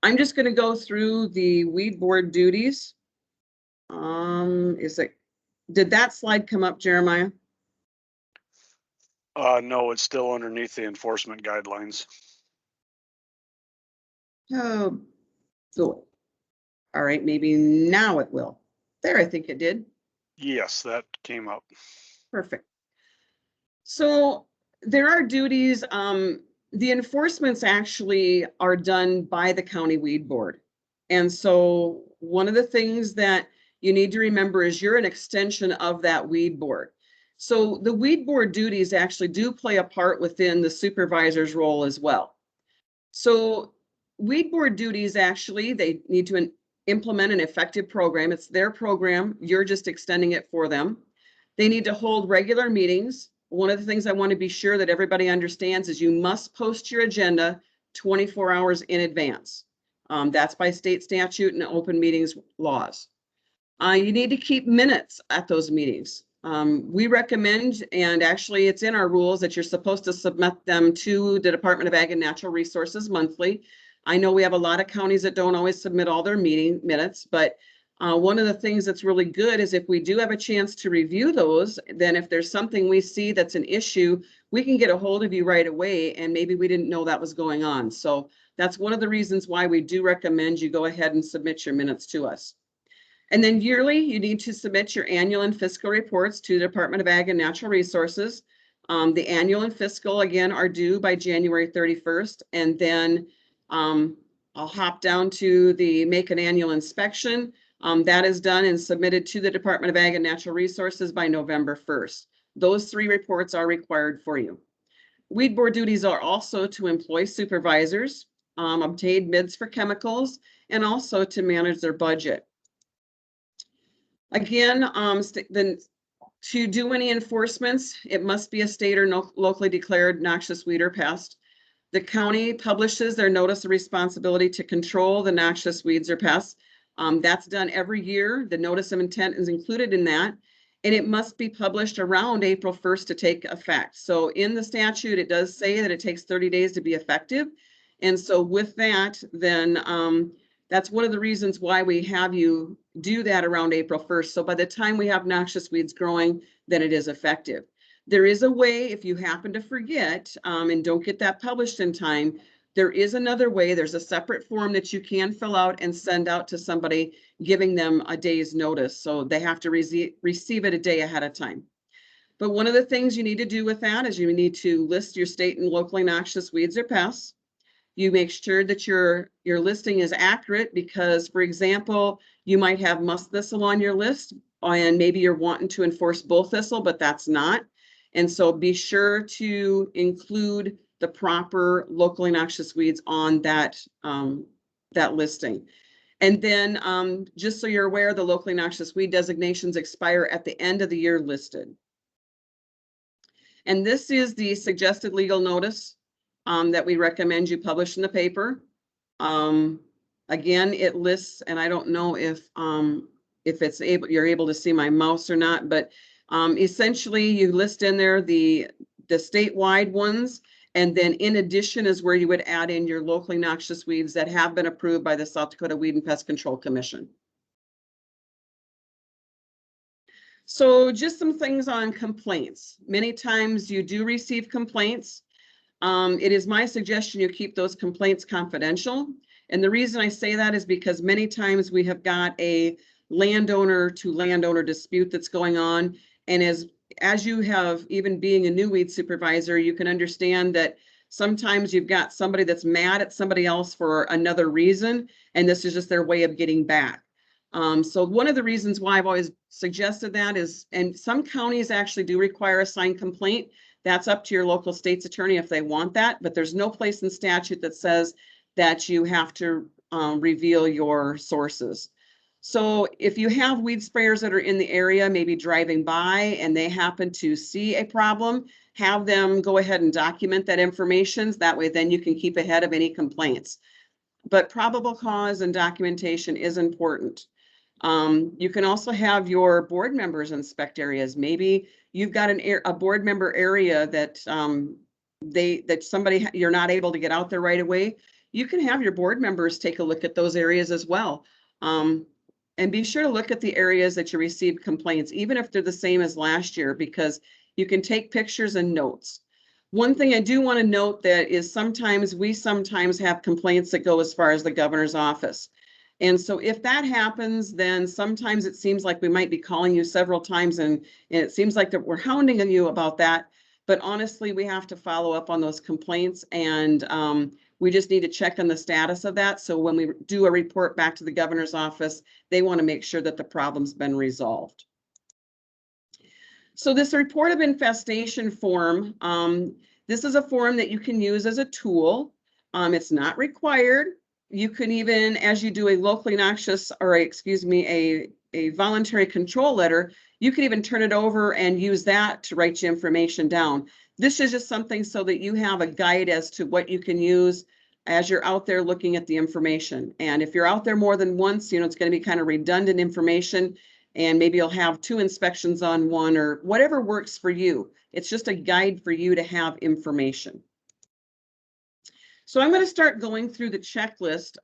I'm just going to go through the weed board duties. Did that slide come up, Jeremiah? No, it's still underneath the enforcement guidelines. Oh, good. All right, maybe now it will. There, I think it did. Yes, that came up. Perfect. So there are duties. The enforcements actually are done by the county weed board. And so one of the things that you need to remember is you're an extension of that weed board. So the weed board duties actually do play a part within the supervisor's role as well. So weed board duties, actually, they need to implement an effective program. It's their program. You're just extending it for them. They need to hold regular meetings. One of the things I want to be sure that everybody understands is you must post your agenda 24 hours in advance. That's by state statute and open meetings laws. You need to keep minutes at those meetings. We recommend, and actually it's in our rules, that you're supposed to submit them to the Department of Ag and Natural Resources monthly. I know we have a lot of counties that don't always submit all their meeting minutes, but one of the things that's really good is if we do have a chance to review those, then if there's something we see that's an issue, we can get a hold of you right away, and maybe we didn't know that was going on. So that's one of the reasons why we do recommend you go ahead and submit your minutes to us. And then yearly, you need to submit your annual and fiscal reports to the Department of Ag and Natural Resources. The annual and fiscal, again, are due by January 31st. And then I'll hop down to the make an annual inspection. That is done and submitted to the Department of Ag and Natural Resources by November 1st. Those 3 reports are required for you. Weed board duties are also to employ supervisors, obtain bids for chemicals, and also to manage their budget. Again, then to do any enforcements, it must be a state or locally declared noxious weed or pest. The county publishes their notice of responsibility to control the noxious weeds or pests. That's done every year. The notice of intent is included in that, and it must be published around April 1st to take effect. So in the statute, it does say that it takes 30 days to be effective. And so with that, then that's one of the reasons why we have you do that around April 1st. So by the time we have noxious weeds growing, then it is effective. There is a way, if you happen to forget and don't get that published in time, there is another way. There's a separate form that you can fill out and send out to somebody, giving them a day's notice. So they have to receive it a day ahead of time. But one of the things you need to do with that is you need to list your state and locally noxious weeds or pests. You make sure that your listing is accurate because, for example, you might have musk thistle on your list and maybe you're wanting to enforce bull thistle, but that's not. And so be sure to include the proper locally noxious weeds on that, that listing. And then just so you're aware, the locally noxious weed designations expire at the end of the year listed. And this is the suggested legal notice that we recommend you publish in the paper. Again, it lists, and I don't know if you're able to see my mouse or not, but essentially you list in there the statewide ones, and then in addition is where you would add in your locally noxious weeds that have been approved by the South Dakota Weed and Pest Control Commission. So just some things on complaints. Many times you do receive complaints. It is my suggestion you keep those complaints confidential. And the reason I say that is because many times we have got a landowner to landowner dispute that's going on. And as you have, even being a new weed supervisor, you can understand that Sometimes you've got somebody that's mad at somebody else for another reason, and this is just their way of getting back. So one of the reasons why I've always suggested that is, and some counties actually do require a signed complaint. That's up to your local state's attorney if they want that, but there's no place in statute that says that you have to reveal your sources. So if you have weed sprayers that are in the area, maybe driving by, and they happen to see a problem, have them go ahead and document that information. That way then you can keep ahead of any complaints. But probable cause and documentation is important. You can also have your board members inspect areas. Maybe you've got a board member area that somebody, you're not able to get out there right away. You can have your board members take a look at those areas as well. And be sure to look at the areas that you received complaints, even if they're the same as last year, because you can take pictures and notes. One thing I do want to note that is sometimes we have complaints that go as far as the governor's office. And so if that happens, then sometimes it seems like we might be calling you several times and it seems like that we're hounding you about that. But honestly, we have to follow up on those complaints, and we just need to check on the status of that. So when we do a report back to the governor's office, they want to make sure that the problem's been resolved. So this report of infestation form, this is a form that you can use as a tool. It's not required. You can even, as you do a locally noxious, or a voluntary control letter, you can even turn it over and use that to write your information down. This is just something so that you have a guide as to what you can use as you're out there looking at the information. And if you're out there more than once, it's going to be kind of redundant information, and maybe you'll have 2 inspections on one, or whatever works for you. It's just a guide for you to have information. So I'm going to start going through the checklist.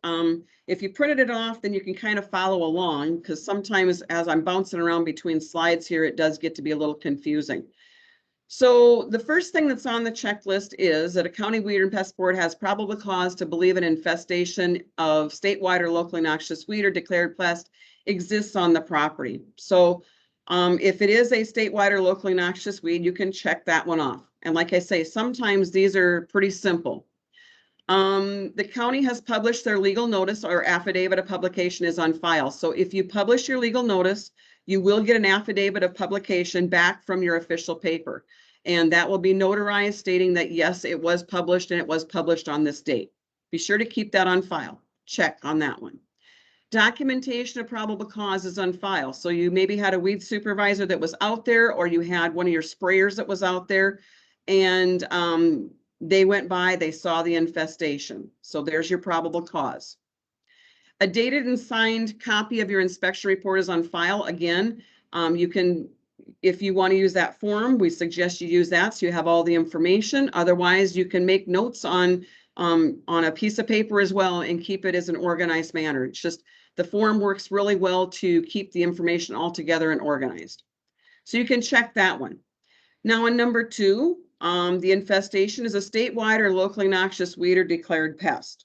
If you printed it off, then you can kind of follow along, because sometimes as I'm bouncing around between slides here, it does get to be a little confusing. So the first thing that's on the checklist is that a county weed and pest board has probable cause to believe an infestation of statewide or locally noxious weed or declared pest exists on the property. So if it is a statewide or locally noxious weed, you can check that one off. And like I say, sometimes these are pretty simple. The county has published their legal notice, or affidavit of publication is on file. So if you publish your legal notice, you will get an affidavit of publication back from your official paper. And that will be notarized stating that, yes, it was published and it was published on this date. Be sure to keep that on file. Check on that one. Documentation of probable cause is on file. So you maybe had a weed supervisor that was out there, or you had one of your sprayers that was out there, and they went by, they saw the infestation. So there's your probable cause. A dated and signed copy of your inspection report is on file. Again, you can, if you want to use that form, we suggest you use that so you have all the information. Otherwise, you can make notes on a piece of paper as well and keep it as an organized manner. It's just the form works really well to keep the information all together and organized. So you can check that one. Now on number 2, the infestation is a statewide or locally noxious weed or declared pest.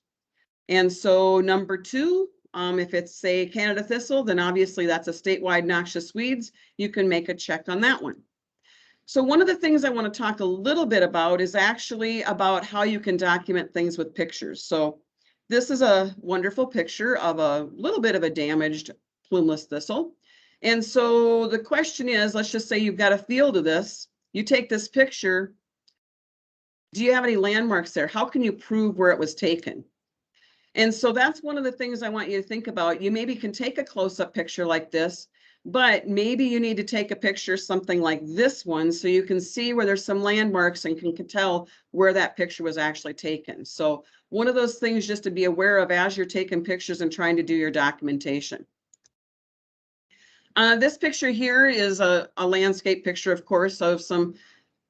And so number 2, if it's, say, Canada thistle, then obviously that's a statewide noxious weeds. You can make a check on that one. So one of the things I want to talk a little bit about is actually about how you can document things with pictures. So this is a wonderful picture of a little bit of a damaged plumeless thistle. And so the question is, let's just say you've got a field of this. You take this picture. Do you have any landmarks there? How can you prove where it was taken? And so that's one of the things I want you to think about. You maybe can take a close-up picture like this, but maybe you need to take a picture something like this one so you can see where there's some landmarks and can tell where that picture was actually taken. So one of those things just to be aware of as you're taking pictures and trying to do your documentation. This picture here is a landscape picture, of course, of some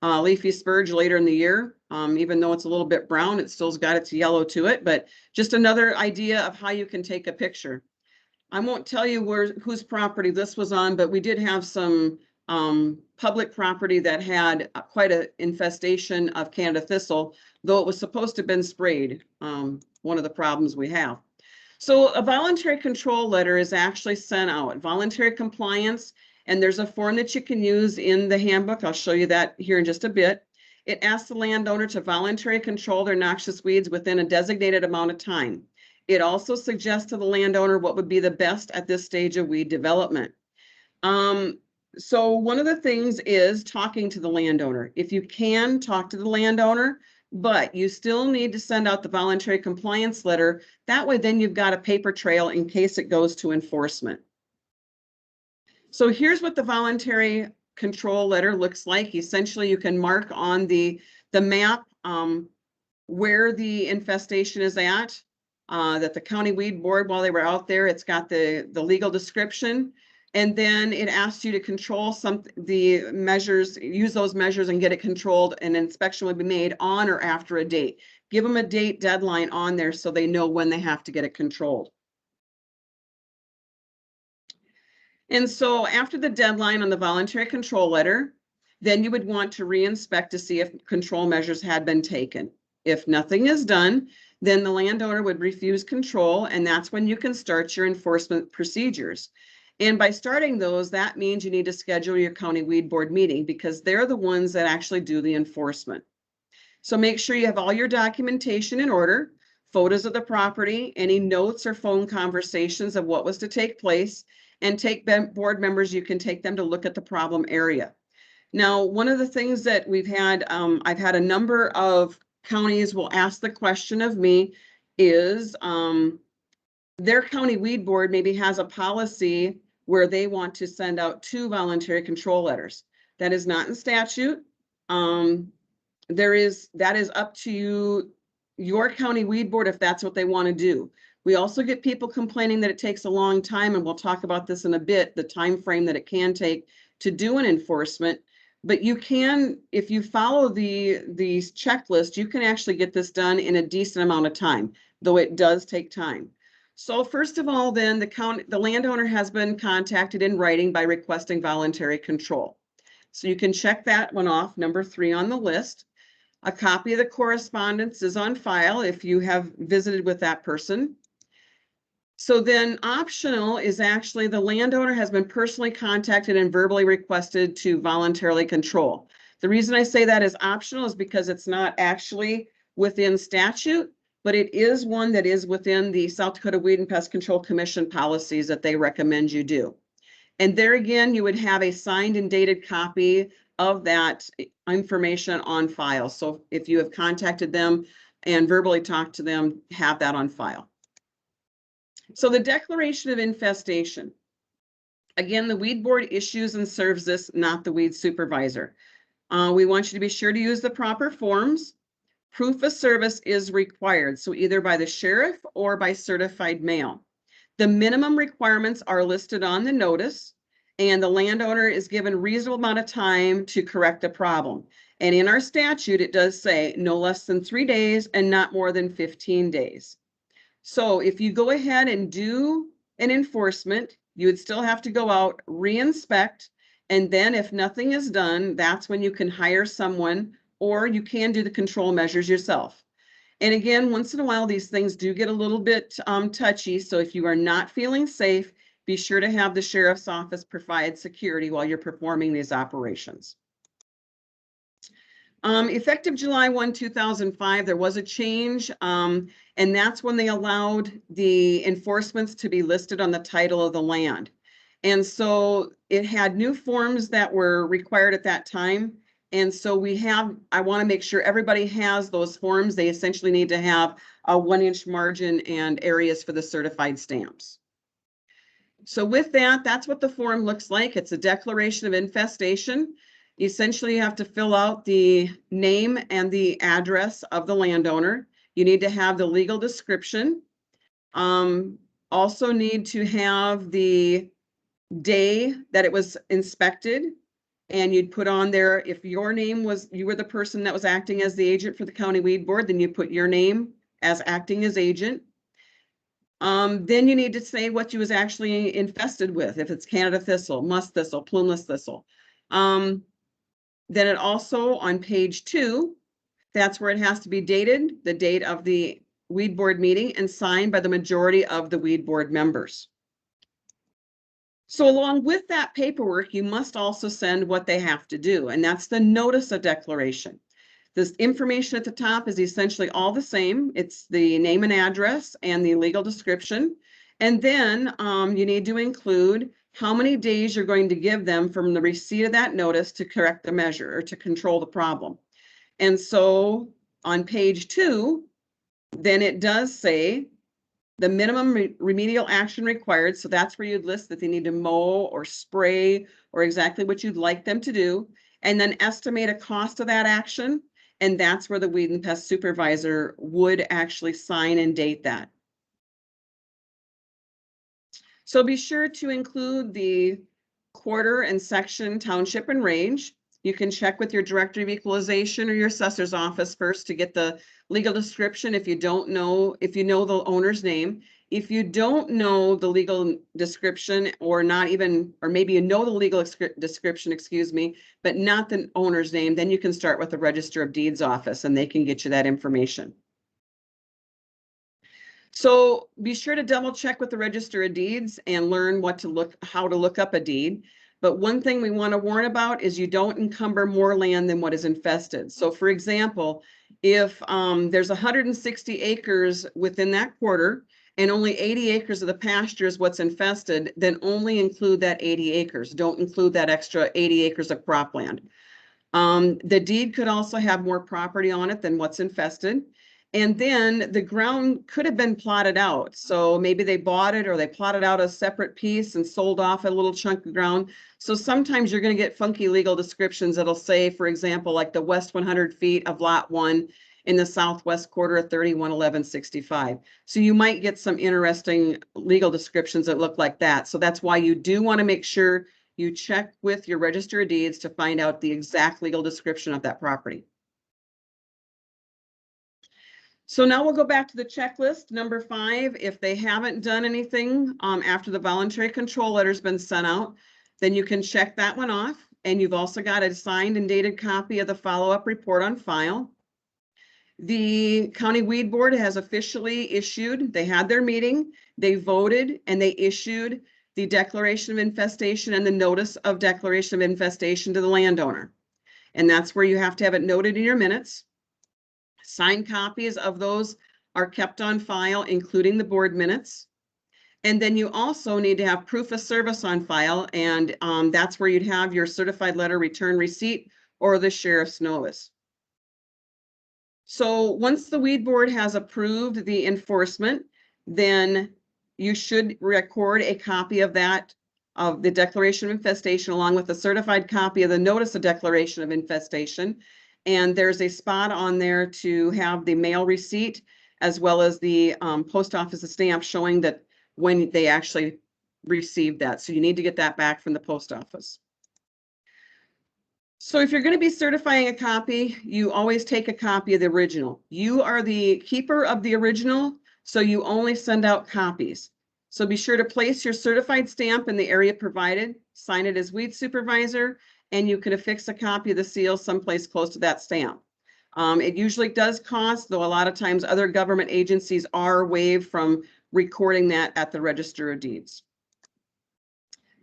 leafy spurge later in the year. Even though it's a little bit brown, it still's got its yellow to it, but just another idea of how you can take a picture. I won't tell you whose property this was on, but we did have some public property that had quite an infestation of Canada thistle, though it was supposed to have been sprayed. One of the problems we have. So a voluntary control letter is actually sent out, voluntary compliance, and there's a form that you can use in the handbook. I'll show you that here in just a bit. It asks the landowner to voluntarily control their noxious weeds within a designated amount of time. It also suggests to the landowner what would be the best at this stage of weed development. So one of the things is talking to the landowner. If you can, talk to the landowner, but you still need to send out the voluntary compliance letter. That way, then you've got a paper trail in case it goes to enforcement. So here's what the voluntary control letter looks like. Essentially, you can mark on the map where the infestation is at, that the county weed board, while they were out there, it's got the legal description. And then it asks you to control the measures, use those measures and get it controlled. And an inspection will be made on or after a date. Give them a date deadline on there so they know when they have to get it controlled. And so after the deadline on the voluntary control letter, then you would want to re-inspect to see if control measures had been taken. If nothing is done, then the landowner would refuse control, and that's when you can start your enforcement procedures. And by starting those, that means you need to schedule your county weed board meeting because they're the ones that actually do the enforcement. So make sure you have all your documentation in order, photos of the property, any notes or phone conversations of what was to take place, and take board members, you can take them to look at the problem area. Now, one of the things that we've had, I've had a number of counties will ask the question of me is their county weed board maybe has a policy where they want to send out 2 voluntary control letters. That is not in statute. That is up to you, your county weed board, if that's what they want to do. We also get people complaining that it takes a long time, and we'll talk about this in a bit, the time frame that it can take to do an enforcement. But you can, if you follow these checklists, you can actually get this done in a decent amount of time, though it does take time. So first of all, then the landowner has been contacted in writing by requesting voluntary control. So you can check that one off, number 3 on the list. A copy of the correspondence is on file if you have visited with that person. So then optional is actually the landowner has been personally contacted and verbally requested to voluntarily control. The reason I say that is optional is because it's not actually within statute, but it is one that is within the South Dakota Weed and Pest Control Commission policies that they recommend you do. And there again, you would have a signed and dated copy of that information on file. So if you have contacted them and verbally talked to them, have that on file. So the declaration of infestation. Again, the weed board issues and serves this, not the weed supervisor. We want you to be sure to use the proper forms. Proof of service is required, so either by the sheriff or by certified mail. The minimum requirements are listed on the notice, and the landowner is given a reasonable amount of time to correct the problem. And in our statute, it does say no less than 3 days and not more than 15 days. So if you go ahead and do an enforcement, you would still have to go out, re-inspect, and then if nothing is done, that's when you can hire someone, or you can do the control measures yourself. And again, once in a while, these things do get a little bit touchy. So if you are not feeling safe, be sure to have the sheriff's office provide security while you're performing these operations. Effective July 1, 2005, there was a change, and that's when they allowed the enforcements to be listed on the title of the land. And so it had new forms that were required at that time. And so I want to make sure everybody has those forms. They essentially need to have a 1-inch margin and areas for the certified stamps. So with that, that's what the form looks like. It's a declaration of infestation. Essentially, you have to fill out the name and the address of the landowner. You need to have the legal description. Also need to have the day that it was inspected. And you'd put on there, if your name was, you were the person that was acting as the agent for the county weed board, then you put your name as acting as agent. Then you need to say what you was actually infested with, if it's Canada thistle, musk thistle, plumeless thistle. Then it also, on page 2, that's where it has to be dated, the date of the weed board meeting, and signed by the majority of the weed board members. So along with that paperwork, you must also send what they have to do, and that's the notice of declaration. This information at the top is essentially all the same. It's the name and address and the legal description. And then you need to include how many days you're going to give them from the receipt of that notice to correct the measure or to control the problem. And so on page 2, then it does say the minimum remedial action required. So that's where you'd list that they need to mow or spray or exactly what you'd like them to do. And then estimate a cost of that action. And that's where the weed and pest supervisor would actually sign and date that. So be sure to include the quarter and section, township and range. You can check with your director of equalization or your assessor's office first to get the legal description if you don't know, if you know the owner's name. If you don't know the legal description or not even, or maybe you know the legal description, excuse me, but not the owner's name, then you can start with the Register of Deeds office and they can get you that information. So be sure to double check with the Register of Deeds and learn how to look up a deed. But one thing we want to warn about is you don't encumber more land than what is infested. So for example, if there's 160 acres within that quarter and only 80 acres of the pasture is what's infested, then only include that 80 acres. Don't include that extra 80 acres of cropland. The deed could also have more property on it than what's infested. And then the ground could have been plotted out. So maybe they bought it or they plotted out a separate piece and sold off a little chunk of ground. So sometimes you're going to get funky legal descriptions that'll say, for example, like the west 100 feet of lot 1 in the southwest quarter of 311165. So you might get some interesting legal descriptions that look like that. So that's why you do want to make sure you check with your Register of Deeds to find out the exact legal description of that property. So now we'll go back to the checklist. Number 5, if they haven't done anything after the voluntary control letter's been sent out, then you can check that one off. And you've also got a signed and dated copy of the follow-up report on file. The County Weed Board has officially issued, they had their meeting, they voted, and they issued the declaration of infestation and the notice of declaration of infestation to the landowner. And that's where you have to have it noted in your minutes. Signed copies of those are kept on file, including the board minutes. And then you also need to have proof of service on file, and that's where you'd have your certified letter return receipt or the sheriff's notice. So once the weed board has approved the enforcement, then you should record a copy of that, of the declaration of infestation, along with a certified copy of the notice of declaration of infestation. And there's a spot on there to have the mail receipt as well as the post office stamp showing that when they actually received that. So you need to get that back from the post office. So if you're going to be certifying a copy, you always take a copy of the original. You are the keeper of the original, so you only send out copies. So be sure to place your certified stamp in the area provided, sign it as weed supervisor, and you can affix a copy of the seal someplace close to that stamp. It usually does cost, though a lot of times other government agencies are waived from recording that at the Register of Deeds.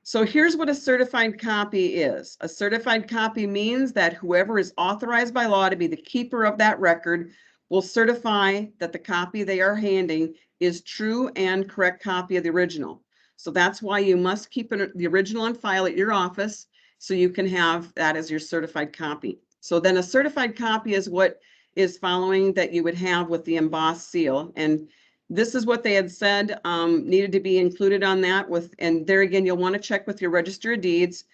So here's what a certified copy is. A certified copy means that whoever is authorized by law to be the keeper of that record will certify that the copy they are handing is true and correct copy of the original. So that's why you must keep the original on file at your office so you can have that as your certified copy. So then a certified copy is what is following that you would have with the embossed seal. And this is what they had said needed to be included on that with, and there again, you'll want to check with your Register of Deeds.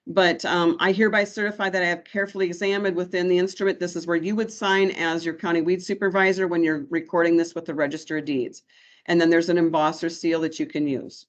But I hereby certify that I have carefully examined within the instrument. This is where you would sign as your county weed supervisor when you're recording this with the Register of Deeds. And then there's an embosser seal that you can use.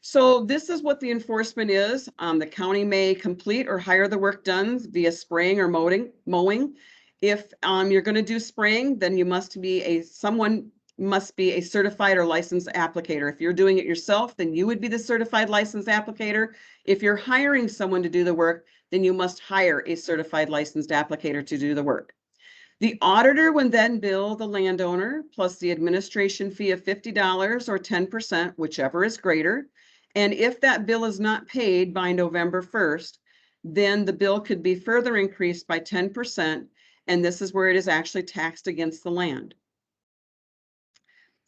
So this is what the enforcement is. The county may complete or hire the work done via spraying or mowing. If you're going to do spraying, then you must be someone must be a certified or licensed applicator. If you're doing it yourself, then you would be the certified licensed applicator. If you're hiring someone to do the work, then you must hire a certified licensed applicator to do the work. The auditor would then bill the landowner plus the administration fee of $50 or 10%, whichever is greater. And if that bill is not paid by November 1st, then the bill could be further increased by 10%, and this is where it is actually taxed against the land.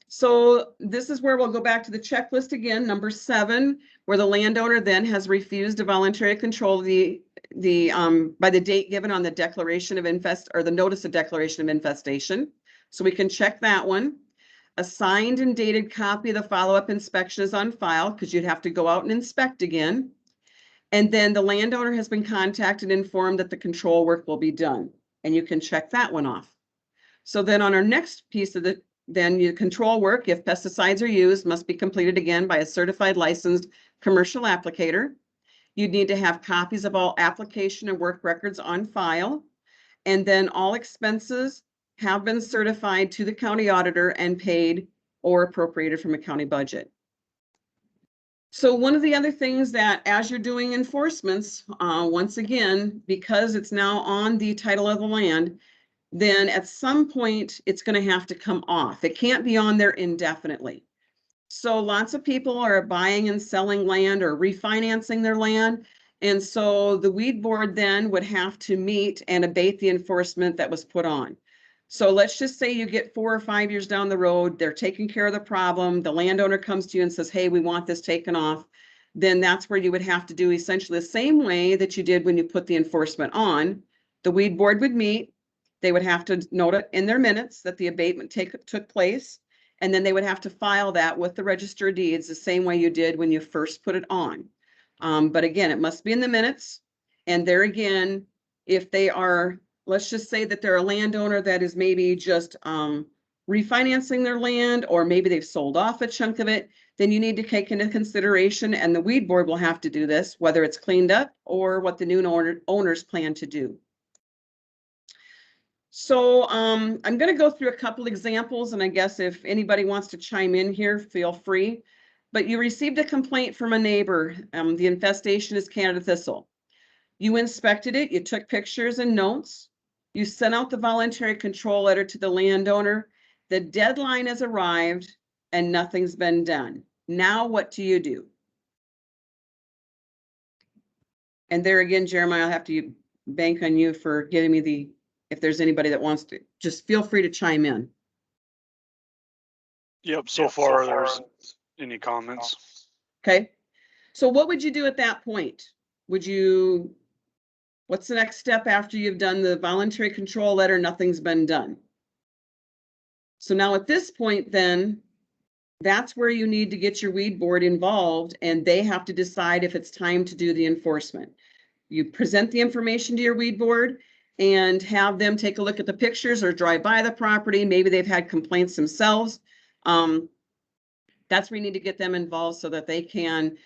So this is where we'll go back to the checklist again, number 7, where the landowner then has refused to voluntarily control by the date given on the declaration of the notice of declaration of infestation. So we can check that one. A signed and dated copy of the follow-up inspection is on file, because you'd have to go out and inspect again. And then the landowner has been contacted and informed that the control work will be done, and you can check that one off. So then on our next piece of your control work, if pesticides are used, must be completed again by a certified licensed commercial applicator. You'd need to have copies of all application and work records on file. And then all expenses have been certified to the county auditor and paid or appropriated from a county budget. So one of the other things that as you're doing enforcements, once again, because it's now on the title of the land, then at some point it's going to have to come off. It can't be on there indefinitely. So lots of people are buying and selling land or refinancing their land. And so the weed board then would have to meet and abate the enforcement that was put on. So let's just say you get 4 or 5 years down the road, they're taking care of the problem. The landowner comes to you and says, hey, we want this taken off. Then that's where you would have to do essentially the same way that you did when you put the enforcement on. The weed board would meet. They would have to note it in their minutes that the abatement took place. And then they would have to file that with the Register of Deeds the same way you did when you first put it on. But again, it must be in the minutes. And there again, if they are, let's just say that they're a landowner that is maybe just refinancing their land, or maybe they've sold off a chunk of it, then you need to take into consideration, and the weed board will have to do this, whether it's cleaned up or what the new owners plan to do. So I'm going to go through a couple examples, and I guess if anybody wants to chime in here, feel free. But you received a complaint from a neighbor. The infestation is Canada thistle. You inspected it, you took pictures and notes. You sent out the voluntary control letter to the landowner. The deadline has arrived and nothing's been done. Now what do you do? And there again, Jeremiah, I'll have to bank on you for giving me if there's anybody that wants to, just feel free to chime in. Yep, so far there's any comments. Okay, so what would you do at that point? What's the next step after you've done the voluntary control letter, nothing's been done? So now at this point then, that's where you need to get your weed board involved, and they have to decide if it's time to do the enforcement. You present the information to your weed board and have them take a look at the pictures or drive by the property. Maybe they've had complaints themselves. That's where you need to get them involved so that they can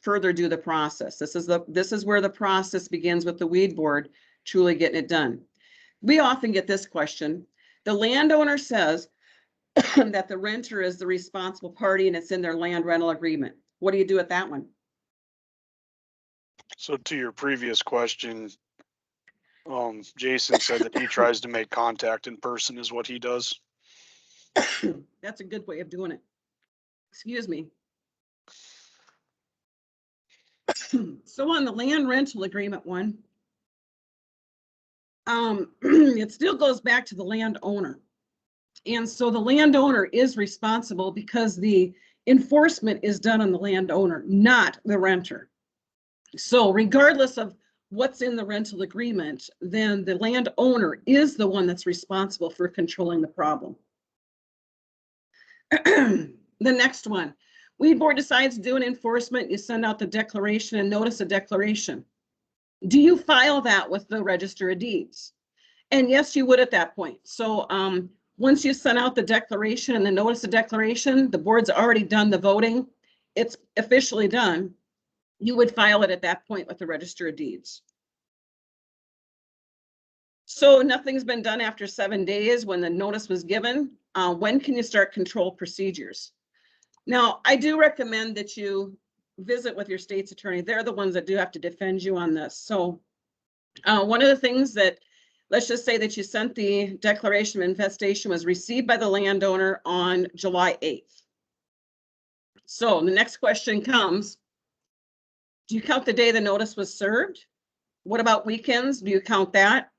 further do the process. This is where the process begins with the weed board truly getting it done. We often get this question. The landowner says that the renter is the responsible party and it's in their land rental agreement. What do you do with that one? So to your previous question, Jason said that he tries to make contact in person is what he does. That's a good way of doing it. Excuse me. So on the land rental agreement one, it still goes back to the landowner. And so the landowner is responsible because the enforcement is done on the landowner, not the renter. So regardless of what's in the rental agreement, then the landowner is the one that's responsible for controlling the problem. The next one, weed board decides to do an enforcement, you send out the declaration and notice of declaration. Do you file that with the Register of Deeds? And yes, you would at that point. So once you send out the declaration and the notice of declaration, the board's already done the voting. It's officially done. You would file it at that point with the Register of Deeds. So nothing's been done after 7 days when the notice was given. When can you start control procedures? Now, I do recommend that you visit with your state's attorney. They're the ones that do have to defend you on this. So one of the things that, let's just say that you sent the declaration of infestation was received by the landowner on July 8th. So the next question comes, Do you count the day the notice was served? What about weekends? Do you count that?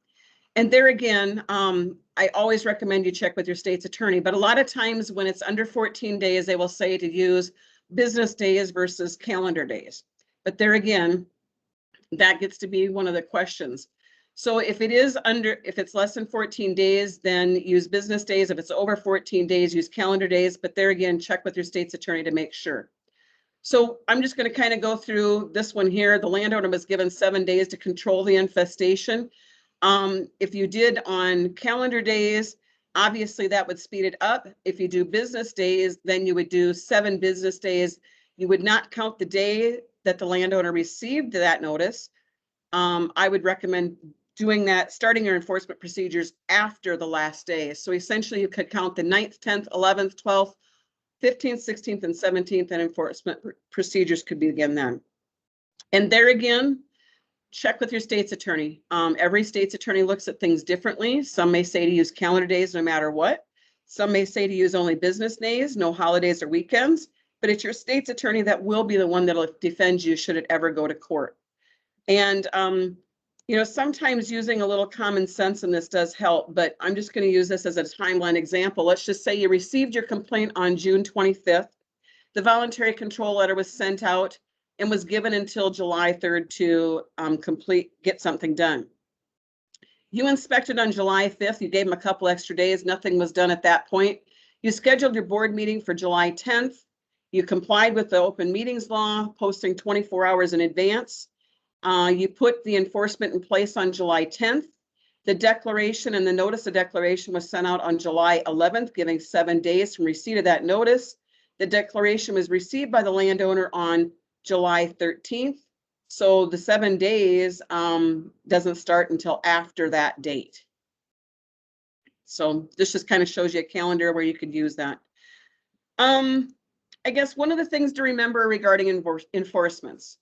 And there again, I always recommend you check with your state's attorney, but a lot of times when it's under 14 days, they will say to use business days versus calendar days. But there again, that gets to be one of the questions. So if it's less than 14 days, then use business days. If it's over 14 days, use calendar days. But there again, check with your state's attorney to make sure. So I'm just going to kind of go through this one here. The landowner was given 7 days to control the infestation. If you did on calendar days, obviously that would speed it up. If you do business days, then you would do 7 business days. You would not count the day that the landowner received that notice. I would recommend doing that, starting your enforcement procedures after the last day. So essentially you could count the 9th, 10th, 11th, 12th, 15th, 16th, and 17th, and enforcement procedures could begin then. And there again, check with your state's attorney. Every state's attorney looks at things differently. Some may say to use calendar days no matter what. Some may say to use only business days, no holidays or weekends. But it's your state's attorney that will be the one that'll defend you should it ever go to court. And, you know, sometimes using a little common sense in this does help, but I'm just going to use this as a timeline example. Let's just say you received your complaint on June 25th. The voluntary control letter was sent out and was given until July 3rd to get something done. You inspected on July 5th. You gave them a couple extra days. Nothing was done at that point. You scheduled your board meeting for July 10th. You complied with the open meetings law, posting 24 hours in advance. You put the enforcement in place on July 10th. The declaration and the notice of declaration was sent out on July 11th, giving 7 days from receipt of that notice. The declaration was received by the landowner on July 13th. So the 7 days doesn't start until after that date. So this just kind of shows you a calendar where you could use that. I guess one of the things to remember regarding enforcements,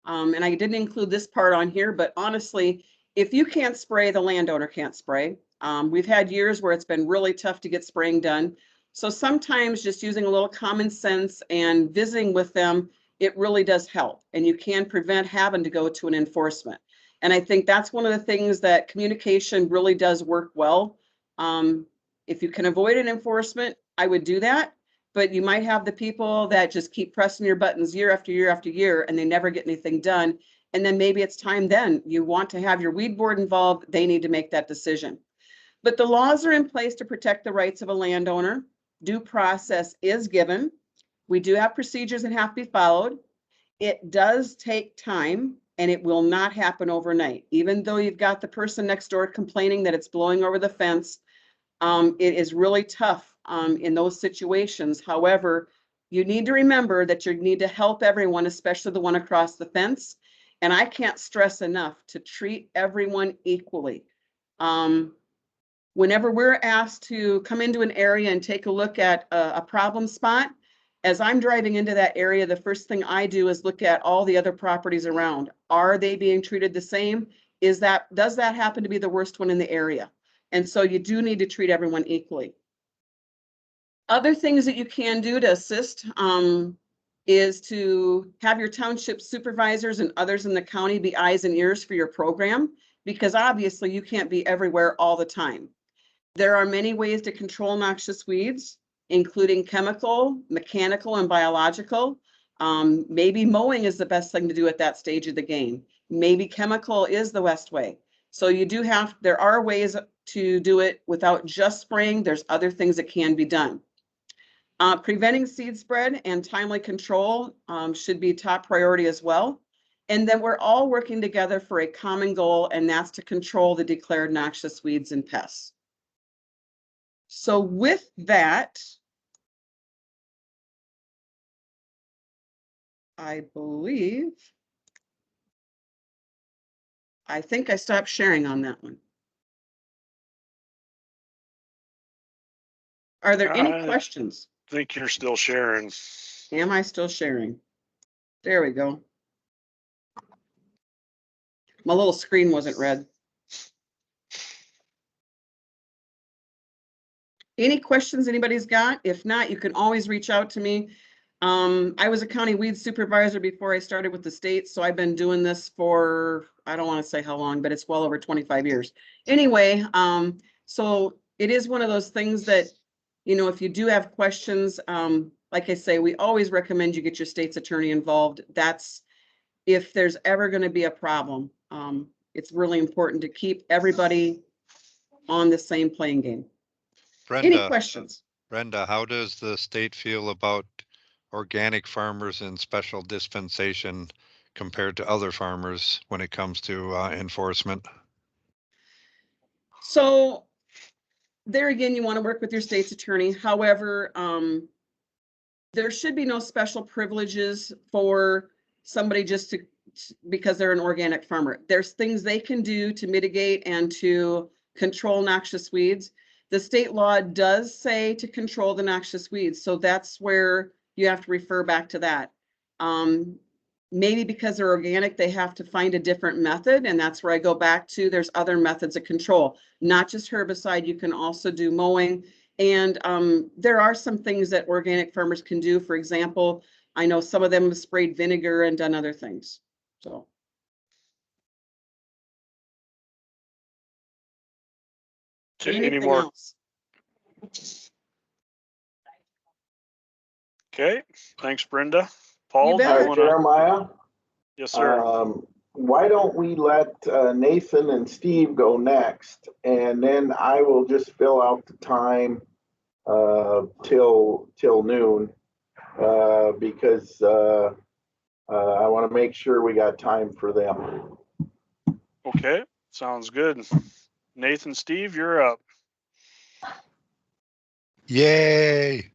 and I didn't include this part on here, but honestly, if you can't spray, the landowner can't spray. We've had years where it's been really tough to get spraying done. So sometimes just using a little common sense and visiting with them, it really does help. And you can prevent having to go to an enforcement. And I think that's one of the things that communication really does work well. If you can avoid an enforcement, I would do that. But you might have the people that just keep pressing your buttons year after year after year, and they never get anything done. And then maybe it's time then you want to have your weed board involved. They need to make that decision. But the laws are in place to protect the rights of a landowner. Due process is given. We do have procedures that have to be followed. It does take time, and it will not happen overnight. Even though you've got the person next door complaining that it's blowing over the fence, it is really tough in those situations. However, you need to remember that you need to help everyone, especially the one across the fence. And I can't stress enough to treat everyone equally. Whenever we're asked to come into an area and take a look at a problem spot, as I'm driving into that area, the first thing I do is look at all the other properties around. Are they being treated the same? Does that happen to be the worst one in the area? And so you do need to treat everyone equally. Other things that you can do to assist is to have your township supervisors and others in the county be eyes and ears for your program, because obviously you can't be everywhere all the time. There are many ways to control noxious weeds, including chemical, mechanical, and biological. Maybe mowing is the best thing to do at that stage of the game. Maybe chemical is the best way. So there are ways to do it without just spraying. There's other things that can be done. Preventing seed spread and timely control should be top priority as well. And then we're all working together for a common goal, and that's to control the declared noxious weeds and pests. So with that, I think I stopped sharing on that one. Are there any questions? I think you're still sharing. Am I still sharing? There we go. My little screen wasn't red. Any questions anybody's got? If not, you can always reach out to me. I was a county weed supervisor before I started with the state, so I've been doing this for, I don't want to say how long, but it's well over 25 years. Anyway, so it is one of those things that, you know, if you do have questions, like I say, we always recommend you get your state's attorney involved. That's if there's ever going to be a problem. It's really important to keep everybody on the same playing game. Any Brenda, questions? how does the state feel about organic farmers in special dispensation compared to other farmers when it comes to enforcement? So there again, you want to work with your state's attorney. However, there should be no special privileges for somebody just to, because they're an organic farmer. There's things they can do to mitigate and to control noxious weeds. The state law does say to control the noxious weeds. So that's where you have to refer back to that. Maybe because they're organic, they have to find a different method. And that's where I go back to, there's other methods of control, not just herbicide. You can also do mowing. And there are some things that organic farmers can do. For example, I know some of them have sprayed vinegar and done other things. So. Any more? Else? Okay, thanks, Brenda. Paul, bet. do you Hi, wanna? Jeremiah. Yes, sir. Why don't we let Nathan and Steve go next, and then I will just fill out the time till noon because I want to make sure we got time for them. Okay, sounds good. Nathan, Steve, you're up. Yay!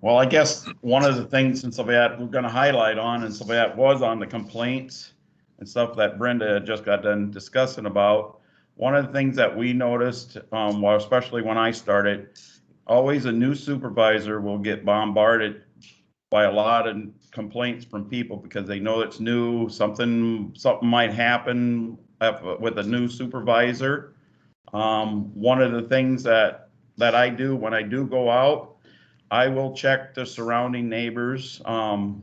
Well, I guess one of the things since we're going to highlight on and that was on the complaints and stuff that Brenda just got done discussing about. One of the things that we noticed, well, especially when I started, always a new supervisor will get bombarded by a lot of complaints from people because they know it's new. Something might happen with a new supervisor. One of the things that I do when I do go out, I will check the surrounding neighbors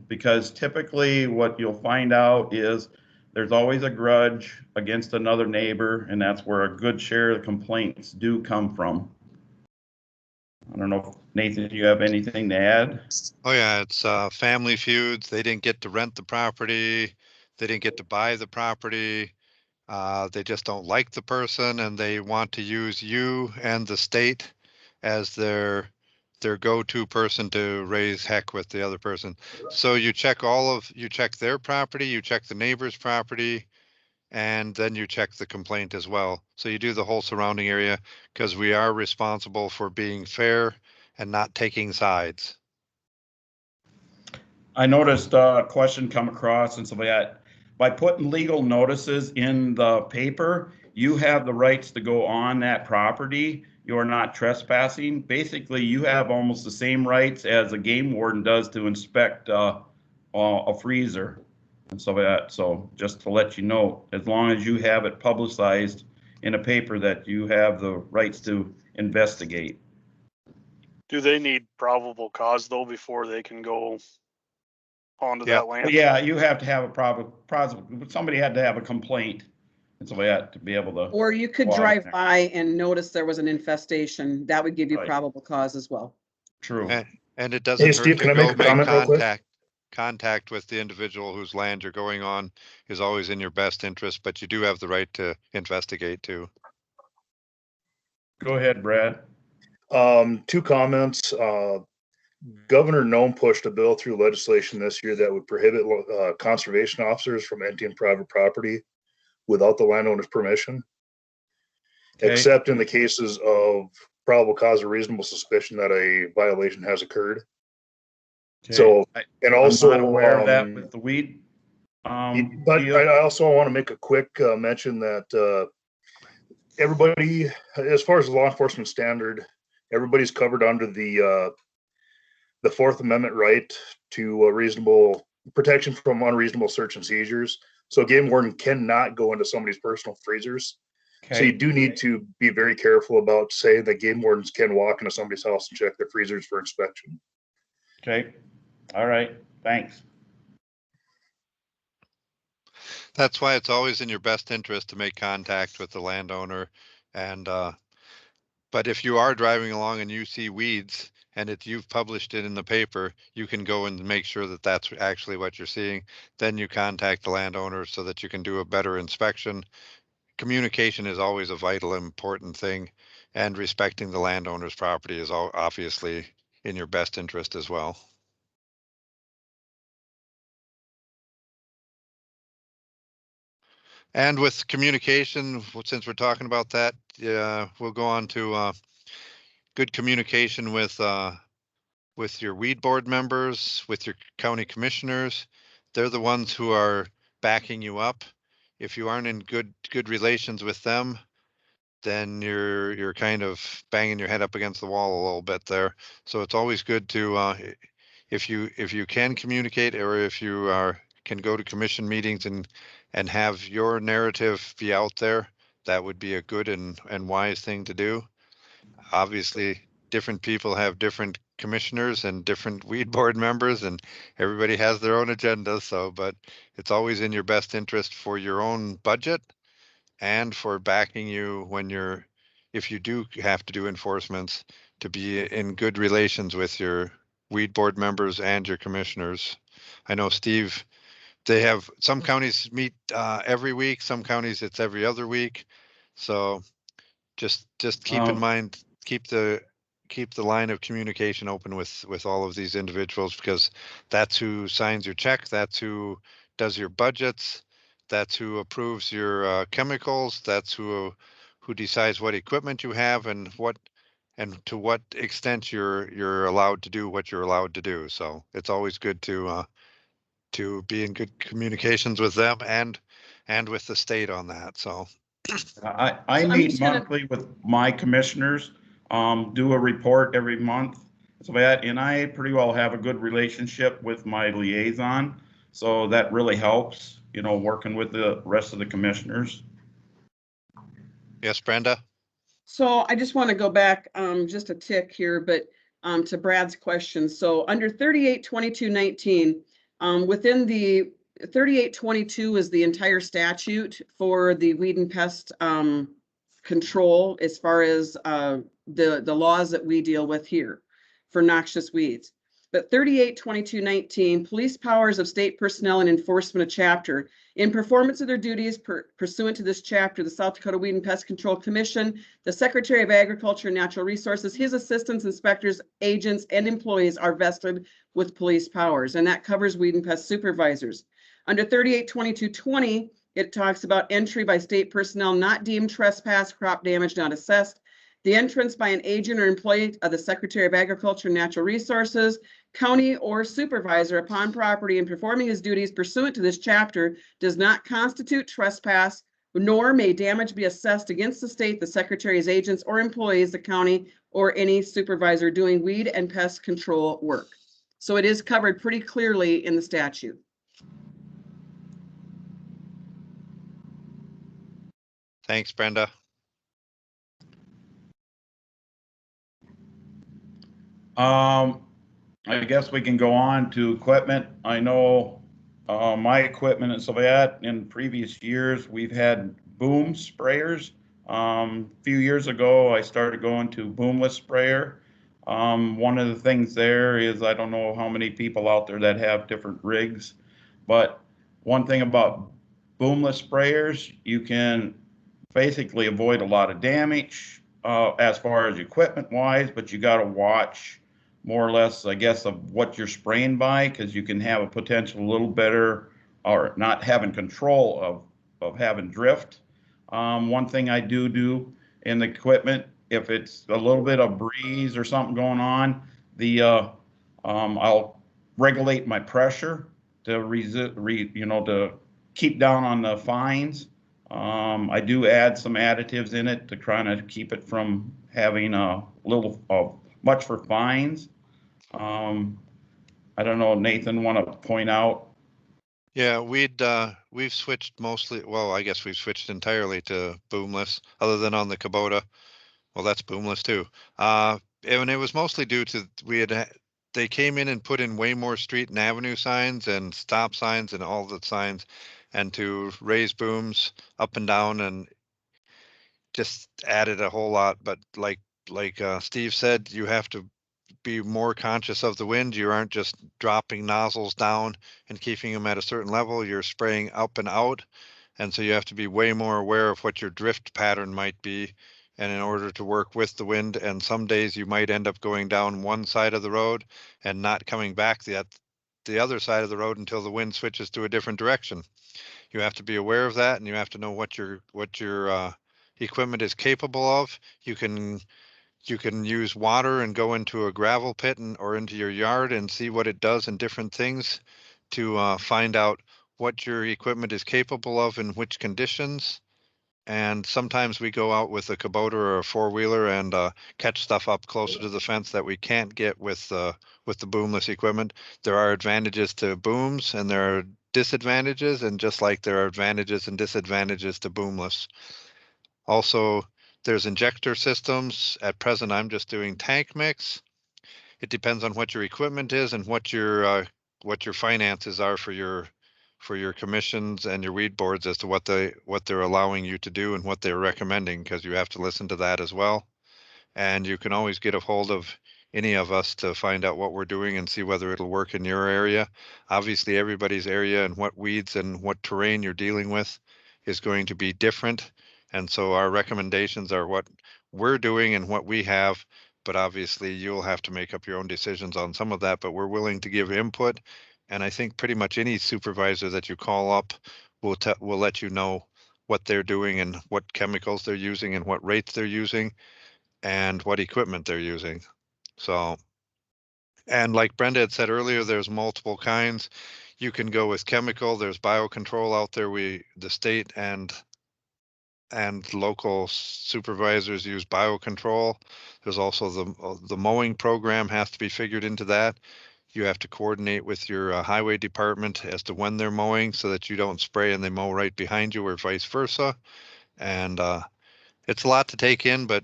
because typically what you'll find out is there's always a grudge against another neighbor, and that's where a good share of the complaints do come from. I don't know if Nathan, do you have anything to add? Oh yeah, it's family feuds. They didn't get to rent the property. They didn't get to buy the property. They just don't like the person and they want to use you and the state as their go-to person to raise heck with the other person. So you check their property, you check the neighbor's property, and then you check the complaint as well. So you do the whole surrounding area because we are responsible for being fair and not taking sides. I noticed a question come across and somebody had, by putting legal notices in the paper, you have the rights to go on that property. You're not trespassing. Basically, you have almost the same rights as a game warden does to inspect a freezer. And so just to let you know, as long as you have it publicized in a paper that you have the rights to investigate. Do they need probable cause though before they can go onto Yeah. that land? Yeah, you have to have somebody had to have a complaint. And so we had to be able to. Or you could go out drive there. by and notice there was an infestation. That would give you Right. probable cause as well. True. And it doesn't hurt Steve, to can I make go a comment real quick? contact with the individual whose land you're going on is always in your best interest, but you do have the right to investigate too. Go ahead, Brad. 2 comments. Governor Nome pushed a bill through legislation this year that would prohibit conservation officers from emptying private property without the landowner's permission, Okay. except in the cases of probable cause or reasonable suspicion that a violation has occurred. Okay. So, and also, I'm not aware of that with the weed. but I also want to make a quick mention that everybody, as far as the law enforcement standard, everybody's covered under the 4th Amendment right to reasonable protection from unreasonable search and seizures. So a game warden cannot go into somebody's personal freezers. Okay. So you do need to be very careful about saying that game wardens can walk into somebody's house and check their freezers for inspection. Okay. All right, thanks. That's why it's always in your best interest to make contact with the landowner. And, but if you are driving along and you see weeds and you've published it in the paper, you can go and make sure that that's actually what you're seeing. Then you contact the landowner so that you can do a better inspection. Communication is always a vital, important thing, and respecting the landowner's property is obviously in your best interest as well. And with communication, since we're talking about that, we'll go on to good communication with your weed board members, with your county commissioners. They're the ones who are backing you up. If you aren't in good relations with them, then you're kind of banging your head up against the wall a little bit there. So it's always good to if you can communicate, or if you can go to commission meetings and have your narrative be out there, that would be a good and wise thing to do. Obviously, different people have different commissioners and different weed board members, and everybody has their own agenda. So, but it's always in your best interest for your own budget and for backing you when if you do have to do enforcements, to be in good relations with your weed board members and your commissioners. I know, Steve, they have, some counties meet every week, some counties it's every other week. So just keep in mind, keep the line of communication open with all of these individuals, because that's who signs your check, that's who does your budgets, that's who approves your chemicals, that's who decides what equipment you have and to what extent you're allowed to do what you're allowed to do. So it's always good to be in good communications with them and with the state on that. So I So I'm meet just gonna- monthly with my commissioners, do a report every month. So that, and I pretty well have a good relationship with my liaison. So that really helps, working with the rest of the commissioners. yes, Brenda. So I just want to go back just a tick here, but to Brad's question. So under 382219, within the 3822 is the entire statute for the weed and pest control, as far as the laws that we deal with here for noxious weeds. But 382219, police powers of state personnel and enforcement of chapter. In performance of their duties pursuant to this chapter, the South Dakota Weed and Pest Control Commission, the Secretary of Agriculture and Natural Resources, his assistants, inspectors, agents, and employees are vested with police powers, and that covers weed and pest supervisors. Under 382220, it talks about entry by state personnel not deemed trespass, crop damage not assessed, the entrance by an agent or employee of the Secretary of Agriculture and Natural Resources, county or supervisor upon property and performing his duties pursuant to this chapter does not constitute trespass, nor may damage be assessed against the state, the secretary's agents or employees, the county, or any supervisor doing weed and pest control work. So it is covered pretty clearly in the statute. Thanks, Brenda. I guess we can go on to equipment. I know my equipment and so that in previous years, we've had boom sprayers. A few years ago, I started going to boomless sprayer. One of the things there is, I don't know how many people out there that have different rigs, but one thing about boomless sprayers, you can basically avoid a lot of damage as far as equipment wise, but you got to watch more or less, I guess, of what you're spraying by, because you can have a potential a little better or not having control of having drift. One thing I do in the equipment, if it's a little bit of breeze or something going on, I'll regulate my pressure to to keep down on the fines. I do add some additives in it to kind of keep it from having a little much for fines. I don't know, Nathan, want to point out? Yeah, we've switched mostly, well, I guess we've switched entirely to boomless, other than on the Kubota. Well, that's boomless too. And it was mostly due to they came in and put in way more street and avenue signs and stop signs and all the signs, and to raise booms up and down, and just added a whole lot. But like Steve said, you have to be more conscious of the wind. You aren't just dropping nozzles down and keeping them at a certain level. You're spraying up and out. And so you have to be way more aware of what your drift pattern might be. And in order to work with the wind, and some days you might end up going down one side of the road and not coming back the other side of the road until the wind switches to a different direction. You have to be aware of that, and you have to know what your equipment is capable of. You can use water and go into a gravel pit or into your yard and see what it does in different things to find out what your equipment is capable of in which conditions. And sometimes we go out with a Kubota or a four-wheeler and catch stuff up closer to the fence that we can't get with the boomless equipment. There are advantages to booms and there are disadvantages, and just like there are advantages and disadvantages to boomless. Also, there's injector systems. At present, I'm just doing tank mix. It depends on what your equipment is and what your finances are for your commissions and your weed boards as to what they're allowing you to do and what they're recommending, because you have to listen to that as well. And you can always get a hold of any of us to find out what we're doing and see whether it'll work in your area. Obviously, everybody's area and what weeds and what terrain you're dealing with is going to be different. And so our recommendations are what we're doing and what we have. But obviously, you'll have to make up your own decisions on some of that. But we're willing to give input. And I think pretty much any supervisor that you call up will let you know what they're doing and what chemicals they're using and what rates they're using and what equipment they're using. So, and like Brenda had said earlier, there's multiple kinds. You can go with chemical. There's biocontrol out there. The state and local supervisors use biocontrol. There's also the mowing program has to be figured into that. You have to coordinate with your highway department as to when they're mowing so that you don't spray and they mow right behind you, or vice versa. And it's a lot to take in, but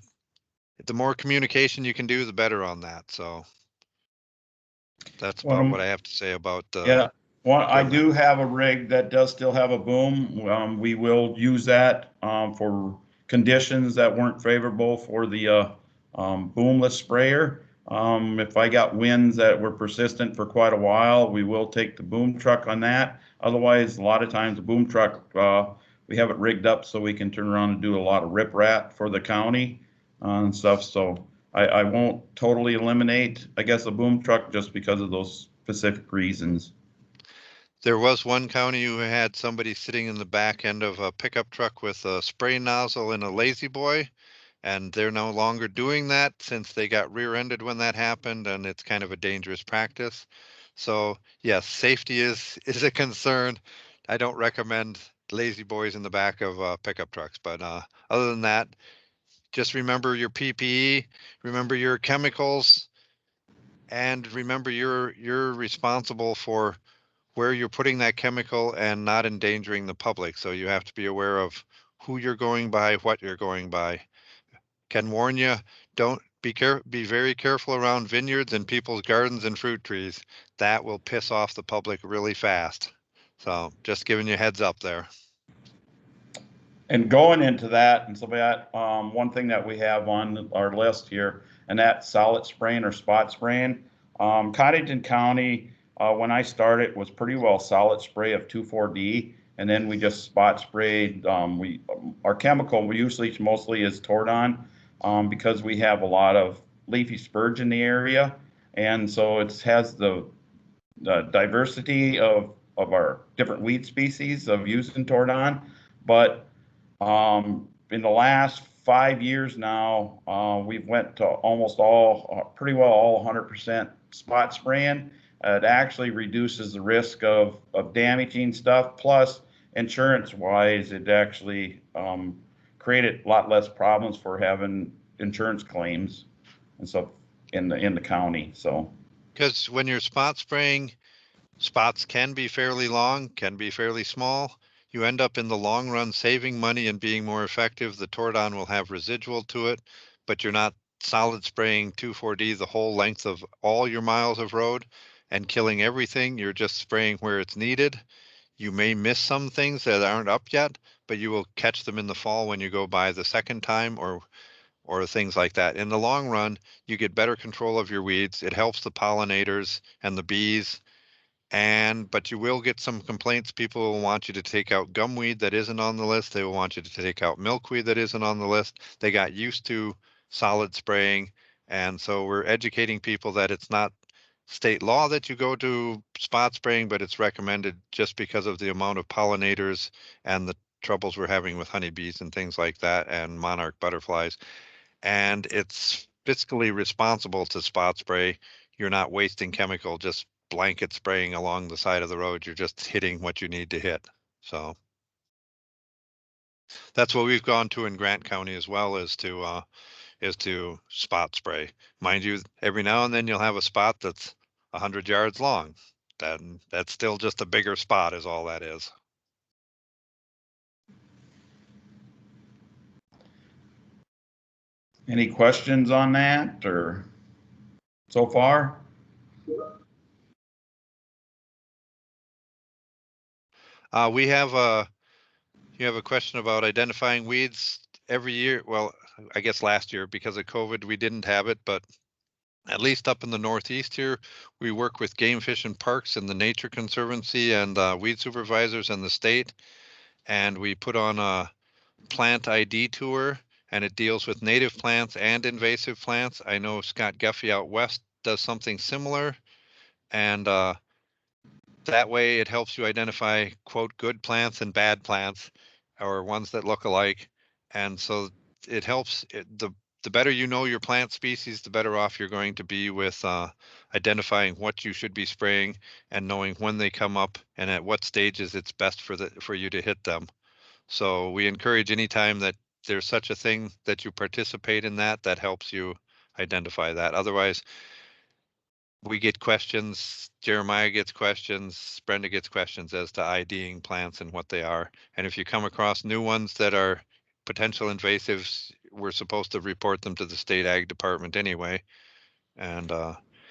the more communication you can do, the better on that. So that's about what I have to say about Yeah, well, I equipment. do have a rig that does still have a boom. We will use that for conditions that weren't favorable for the boomless sprayer. If I got winds that were persistent for quite a while, we will take the boom truck on that. Otherwise, a lot of times the boom truck, we have it rigged up so we can turn around and do a lot of riprap for the county and stuff. So I won't totally eliminate, I guess, a boom truck just because of those specific reasons. There was one county who had somebody sitting in the back end of a pickup truck with a spray nozzle and a lazy boy, and they're no longer doing that since they got rear-ended when that happened, and it's kind of a dangerous practice. So yes, safety is a concern. I don't recommend lazy boys in the back of pickup trucks, but other than that, just remember your PPE, remember your chemicals, and remember you're responsible for where you're putting that chemical and not endangering the public. So you have to be aware of who you're going by, what you're going by. Can warn you, don't be very careful around vineyards and people's gardens and fruit trees. That will piss off the public really fast. So just giving you a heads up there. And going into that, and so that one thing that we have on our list here, and that's solid spraying or spot spraying. Cottington County, when I started, was pretty well solid spray of 2,4-D, and then we just spot sprayed. Our chemical we usually mostly is Tordon, because we have a lot of leafy spurge in the area, and so it has the diversity of our different weed species of using Tordon, but in the last 5 years now, we've went to almost all, pretty well all 100% spot spraying. It actually reduces the risk of damaging stuff. Plus, insurance-wise, it actually created a lot less problems for having insurance claims and stuff in the county. So, because when you're spot spraying, spots can be fairly long, can be fairly small. You end up in the long run saving money and being more effective. The Tordon will have residual to it, but you're not solid spraying 2,4-D the whole length of all your miles of road and killing everything. You're just spraying where it's needed. You may miss some things that aren't up yet, but you will catch them in the fall when you go by the second time or things like that. In the long run, you get better control of your weeds. It helps the pollinators and the bees. But you will get some complaints. People will want you to take out gumweed that isn't on the list. They will want you to take out milkweed that isn't on the list. They got used to solid spraying. And so we're educating people that it's not state law that you go to spot spraying, but it's recommended just because of the amount of pollinators and the troubles we're having with honeybees and things like that and monarch butterflies. And it's fiscally responsible to spot spray. You're not wasting chemical just blanket spraying along the side of the road. You're just hitting what you need to hit. So that's what we've gone to in Grant County as well, is to spot spray. Mind you, every now and then you'll have a spot that's 100 yards long. That's still just a bigger spot is all that is. Any questions on that or so far? You have a question about identifying weeds every year. Well, I guess last year because of COVID, we didn't have it, but at least up in the Northeast here, we work with Game Fish and Parks and the Nature Conservancy and weed supervisors and the state. And we put on a plant ID tour, and it deals with native plants and invasive plants. I know Scott Guffey out west does something similar. And that way it helps you identify, quote, good plants and bad plants, or ones that look alike. And so it helps the better you know your plant species, the better off you're going to be with identifying what you should be spraying and knowing when they come up and at what stages it's best for you to hit them. So we encourage anytime that there's such a thing that you participate in that helps you identify that. Otherwise, we get questions, Jeremiah gets questions, Brenda gets questions as to IDing plants and what they are. And if you come across new ones that are potential invasives, we're supposed to report them to the state ag department anyway. And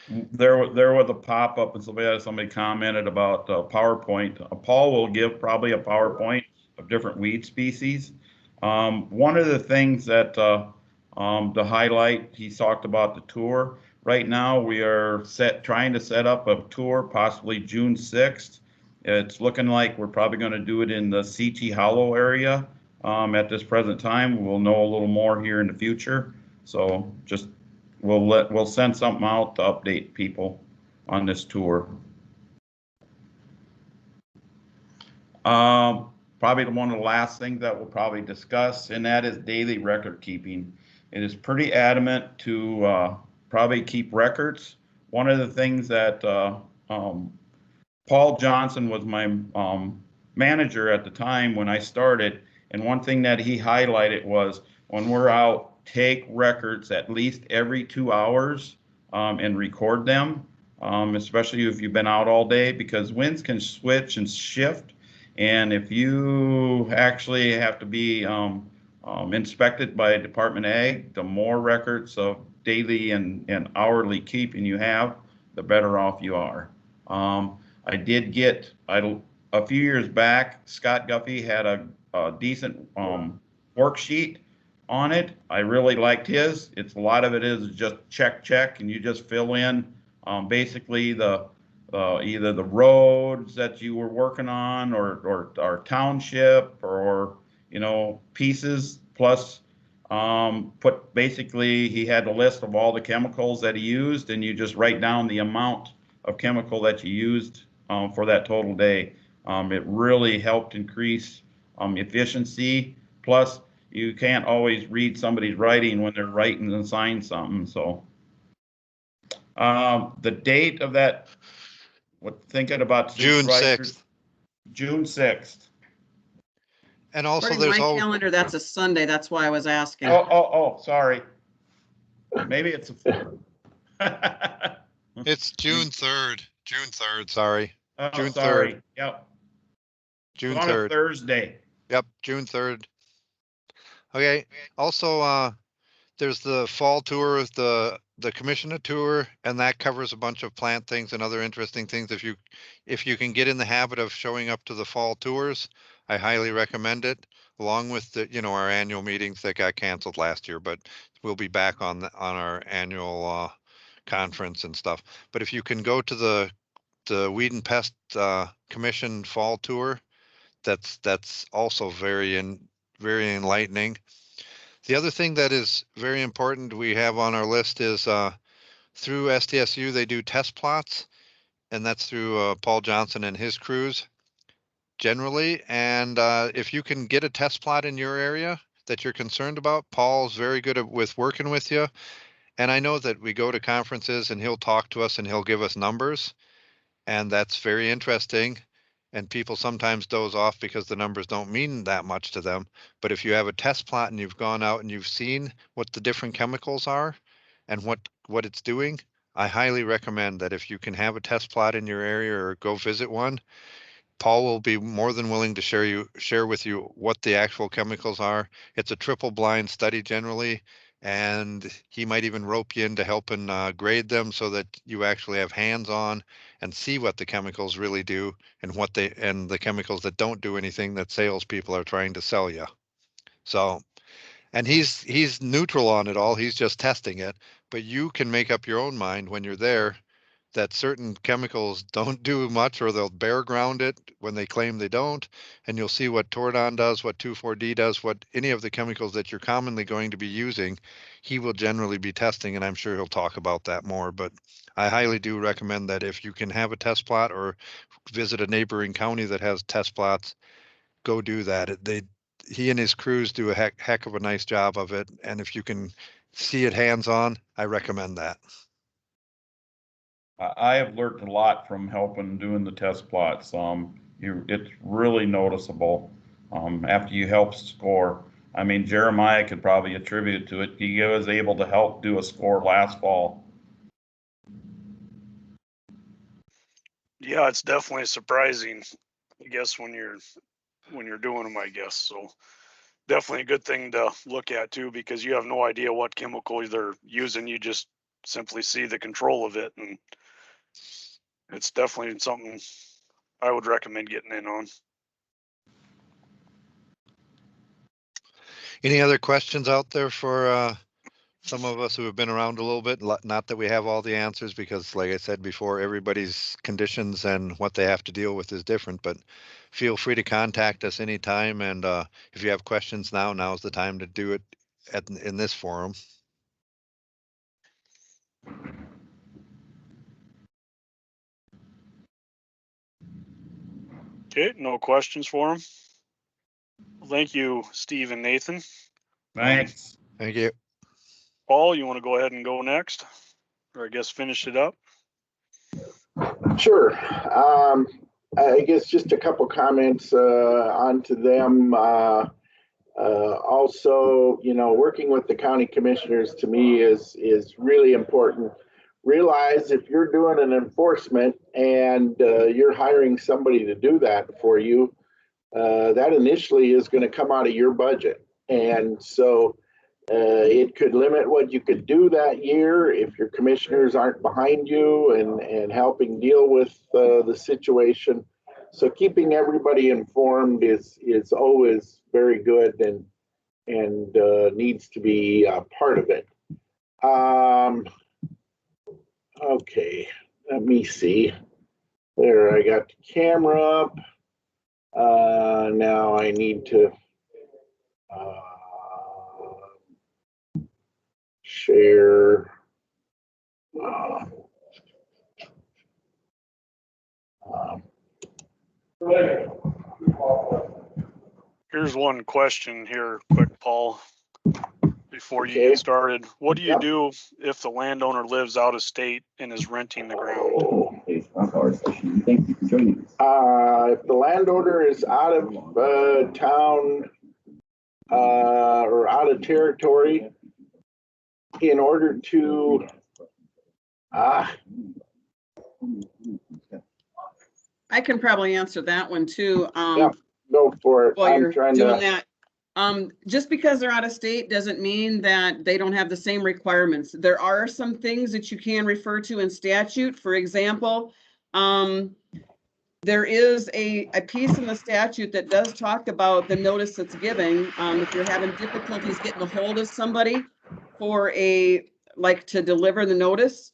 there was a pop-up and somebody commented about PowerPoint. Paul will give probably a PowerPoint of different weed species. One of the things that to highlight, he talked about the tour. Right now, we are trying to set up a tour, possibly June 6th. It's looking like we're probably going to do it in the CT Hollow area at this present time. We'll know a little more here in the future. So just we'll send something out to update people on this tour. Probably one of the last things that we'll probably discuss, and that is daily record keeping. It is pretty adamant to probably keep records. One of the things that Paul Johnson was my manager at the time when I started, and one thing that he highlighted was when we're out, take records at least every 2 hours and record them, especially if you've been out all day, because winds can switch and shift. And if you actually have to be inspected by Department Ag, the more records of daily and hourly keeping you have, the better off you are. I did get, a few years back, Scott Guffey had a decent worksheet on it. I really liked his. A lot of it is just check, and you just fill in basically the either the roads that you were working on or our township or pieces, plus basically he had a list of all the chemicals that he used, and you just write down the amount of chemical that you used for that total day. It really helped increase efficiency. Plus, you can't always read somebody's writing when they're writing and sign something. So the date of that, thinking about June 6th. June 6th. And also According to there's my always, calendar, that's a Sunday. That's why I was asking. Oh, sorry. Maybe it's it's June 3rd. June 3rd, sorry. Oh, June sorry. 3rd. Yep. June on 3rd. A Thursday. Yep, June 3rd. Okay. Also, There's the fall tour, the commissioner tour, and that covers a bunch of plant things and other interesting things. If you can get in the habit of showing up to the fall tours, I highly recommend it, along with the, our annual meetings that got canceled last year, but we'll be back on our annual conference and stuff. But if you can go to the Weed and Pest Commission fall tour, that's also very enlightening. The other thing that is very important we have on our list is through SDSU, they do test plots, and that's through Paul Johnson and his crews generally. And if you can get a test plot in your area that you're concerned about, Paul's very good with working with you. And I know that we go to conferences and he'll talk to us and he'll give us numbers, and that's very interesting. And people sometimes doze off because the numbers don't mean that much to them. But if you have a test plot and you've gone out and you've seen what the different chemicals are and what it's doing, I highly recommend that if you can have a test plot in your area or go visit one, Paul will be more than willing to share with you what the actual chemicals are. It's a triple blind study generally, and he might even rope you into helping grade them so that you actually have hands on and see what the chemicals really do and the chemicals that don't do anything that salespeople are trying to sell you. So, and he's neutral on it all. He's just testing it, but you can make up your own mind when you're there that certain chemicals don't do much, or they'll bare ground it when they claim they don't. And you'll see what Tordon does, what 2,4-D does, what any of the chemicals that you're commonly going to be using, he will generally be testing, and I'm sure he'll talk about that more. But I highly do recommend that if you can have a test plot or visit a neighboring county that has test plots, go do that. He and his crews do a heck of a nice job of it. And if you can see it hands-on, I recommend that. I have learned a lot from helping doing the test plots. It's really noticeable after you help score. I mean, Jeremiah could probably attribute to it. He was able to help do a score last fall. Yeah, it's definitely surprising, I guess, when you're doing them, I guess. So definitely a good thing to look at too, because you have no idea what chemical they're using. You just simply see the control of it, and it's definitely something I would recommend getting in on. Any other questions out there for some of us who have been around a little bit? Not that we have all the answers, because like I said before, everybody's conditions and what they have to deal with is different, but feel free to contact us anytime. And if you have questions now's the time to do it in this forum. Okay, no questions for him. Thank you, Steve and Nathan. Thanks. Thank you. Paul, you want to go ahead and go next, or I guess finish it up? Sure. I guess just a couple comments onto them. Also, working with the county commissioners to me is really important. Realize if you're doing an enforcement and you're hiring somebody to do that for you, that initially is going to come out of your budget. And so it could limit what you could do that year if your commissioners aren't behind you and helping deal with the situation. So keeping everybody informed is always very good and needs to be a part of it. Okay, let me see. There, I got the camera up. Now I need to share. Here's one question here, quick, Paul, before you Okay. get started. What do you Yep. do if the landowner lives out of state and is renting the ground? If the landowner is out of town or out of territory, in order to I can probably answer that one too. Yeah, go for it. While I'm you're trying doing to. that, Just because they're out of state doesn't mean that they don't have the same requirements. There are some things that you can refer to in statute. For example, there is a piece in the statute that does talk about the notice that's given. If you're having difficulties getting a hold of somebody for to deliver the notice,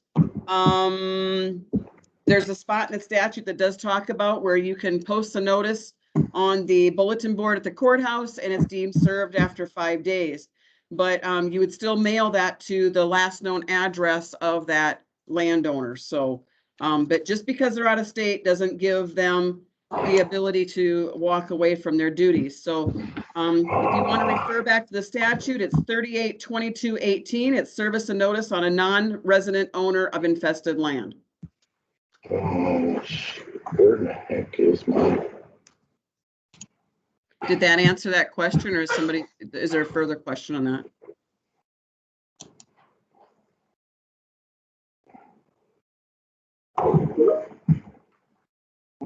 there's a spot in the statute that does talk about where you can post a notice on the bulletin board at the courthouse and it's deemed served after 5 days. But you would still mail that to the last known address of that landowner. So, but just because they're out of state doesn't give them the ability to walk away from their duties. So if you want to refer back to the statute, it's 382218. It's service and notice on a non-resident owner of infested land. Where the heck is my? Did that answer that question, or is there a further question on that?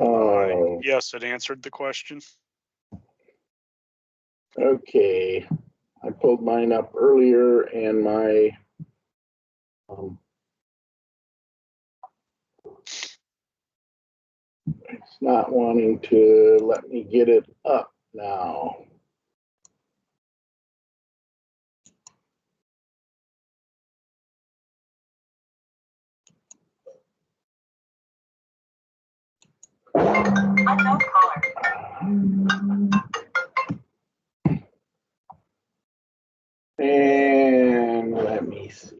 Oh, Yes, it answered the question. okay. I pulled mine up earlier and my it's not wanting to let me get it up now. Unknown caller. And let me see.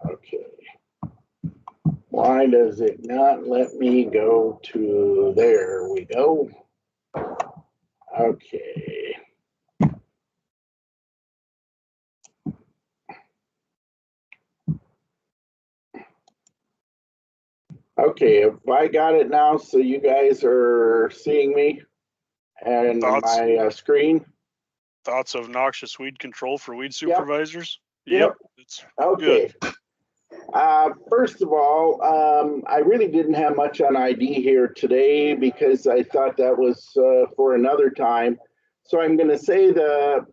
Okay. Why does it not let me go to, there we go. Okay. Okay, have I got it now so you guys are seeing me and Thoughts? my screen? Thoughts of noxious weed control for weed supervisors? Yep. It's Okay. good. First of all, I really didn't have much on ID here today because I thought that was for another time. So I'm going to say the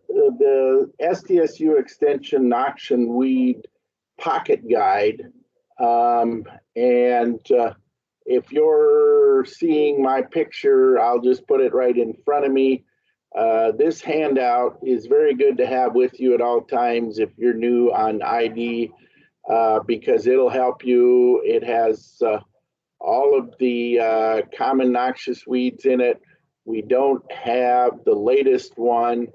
SDSU Extension Noxious Weed Pocket Guide. If you're seeing my picture, I'll just put it right in front of me. This handout is very good to have with you at all times if you're new on ID. Because it'll help you. It has all of the common noxious weeds in it. We don't have the latest one,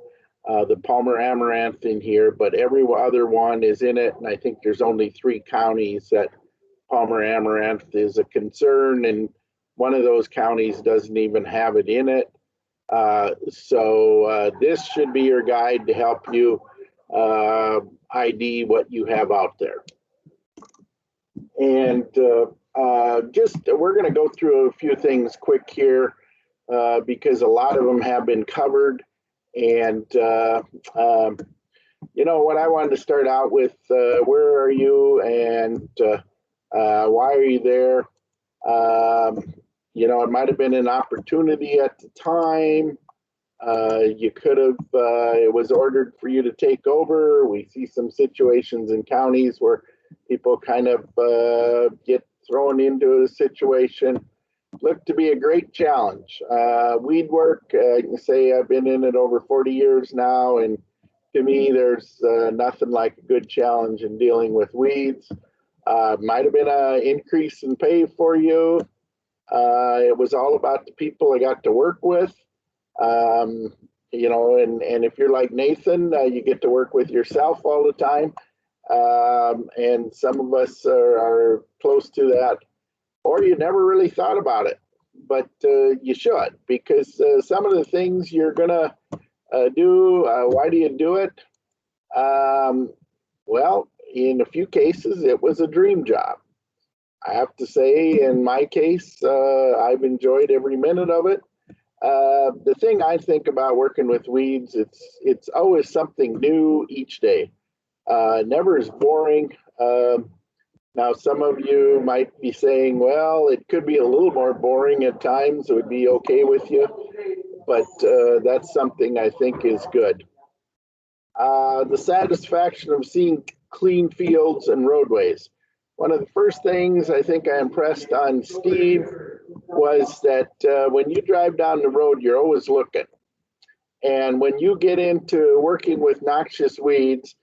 the Palmer Amaranth in here, but every other one is in it. And I think there's only 3 counties that Palmer Amaranth is a concern, and one of those counties doesn't even have it in it. So this should be your guide to help you ID what you have out there. And we're going to go through a few things quick here because a lot of them have been covered. And, you know, what I wanted to start out with, where are you and why are you there? You know, it might have been an opportunity at the time. You could have, it was ordered for you to take over. We see some situations in counties where people kind of get thrown into a situation. Looked to be a great challenge. Weed work, I can say I've been in it over 40 years now, and to me, there's nothing like a good challenge in dealing with weeds. Might have been an increase in pay for you. It was all about the people I got to work with. You know, and if you're like Nathan, you get to work with yourself all the time. And some of us are close to that, or you never really thought about it, but you should, because some of the things you're gonna do, why do you do it? Well, in a few cases, it was a dream job. I have to say, in my case, I've enjoyed every minute of it. The thing I think about working with weeds, it's always something new each day. Never is boring. Now, some of you might be saying, well, it could be a little more boring at times. It would be okay with you. but that's something I think is good. The satisfaction of seeing clean fields and roadways. One of the first things I think I impressed on Steve was that when you drive down the road, you're always looking. And when you get into working with noxious weeds,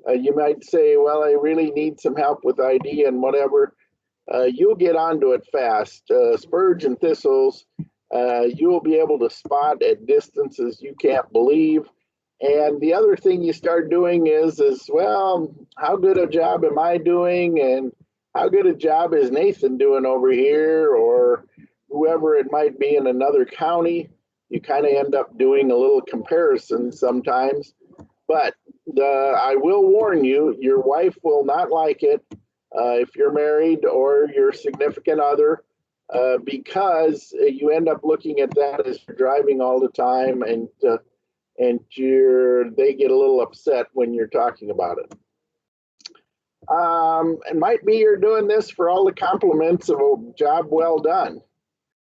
you might say, well, I really need some help with ID and whatever. You'll get onto it fast. Spurge and thistles, you'll be able to spot at distances you can't believe. And the other thing you start doing is well, how good a job am I doing? And how good a job is Nathan doing over here, or whoever it might be in another county? You kind of end up doing a little comparison sometimes. But I will warn you, your wife will not like it if you're married or your significant other, because you end up looking at that as you're driving all the time, and they get a little upset when you're talking about it. It might be you're doing this for all the compliments of a job well done.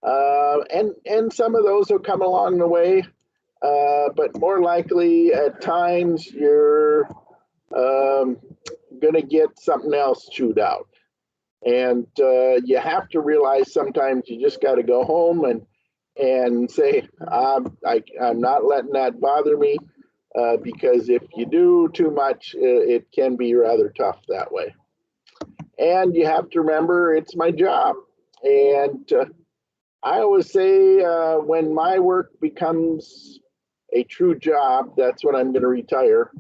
And some of those will come along the way, but more likely at times you're going to get something else chewed out. And you have to realize sometimes you just got to go home and say, I'm not letting that bother me, because if you do too much, it can be rather tough that way. And you have to remember, it's my job. And I always say when my work becomes a true job, that's when I'm going to retire.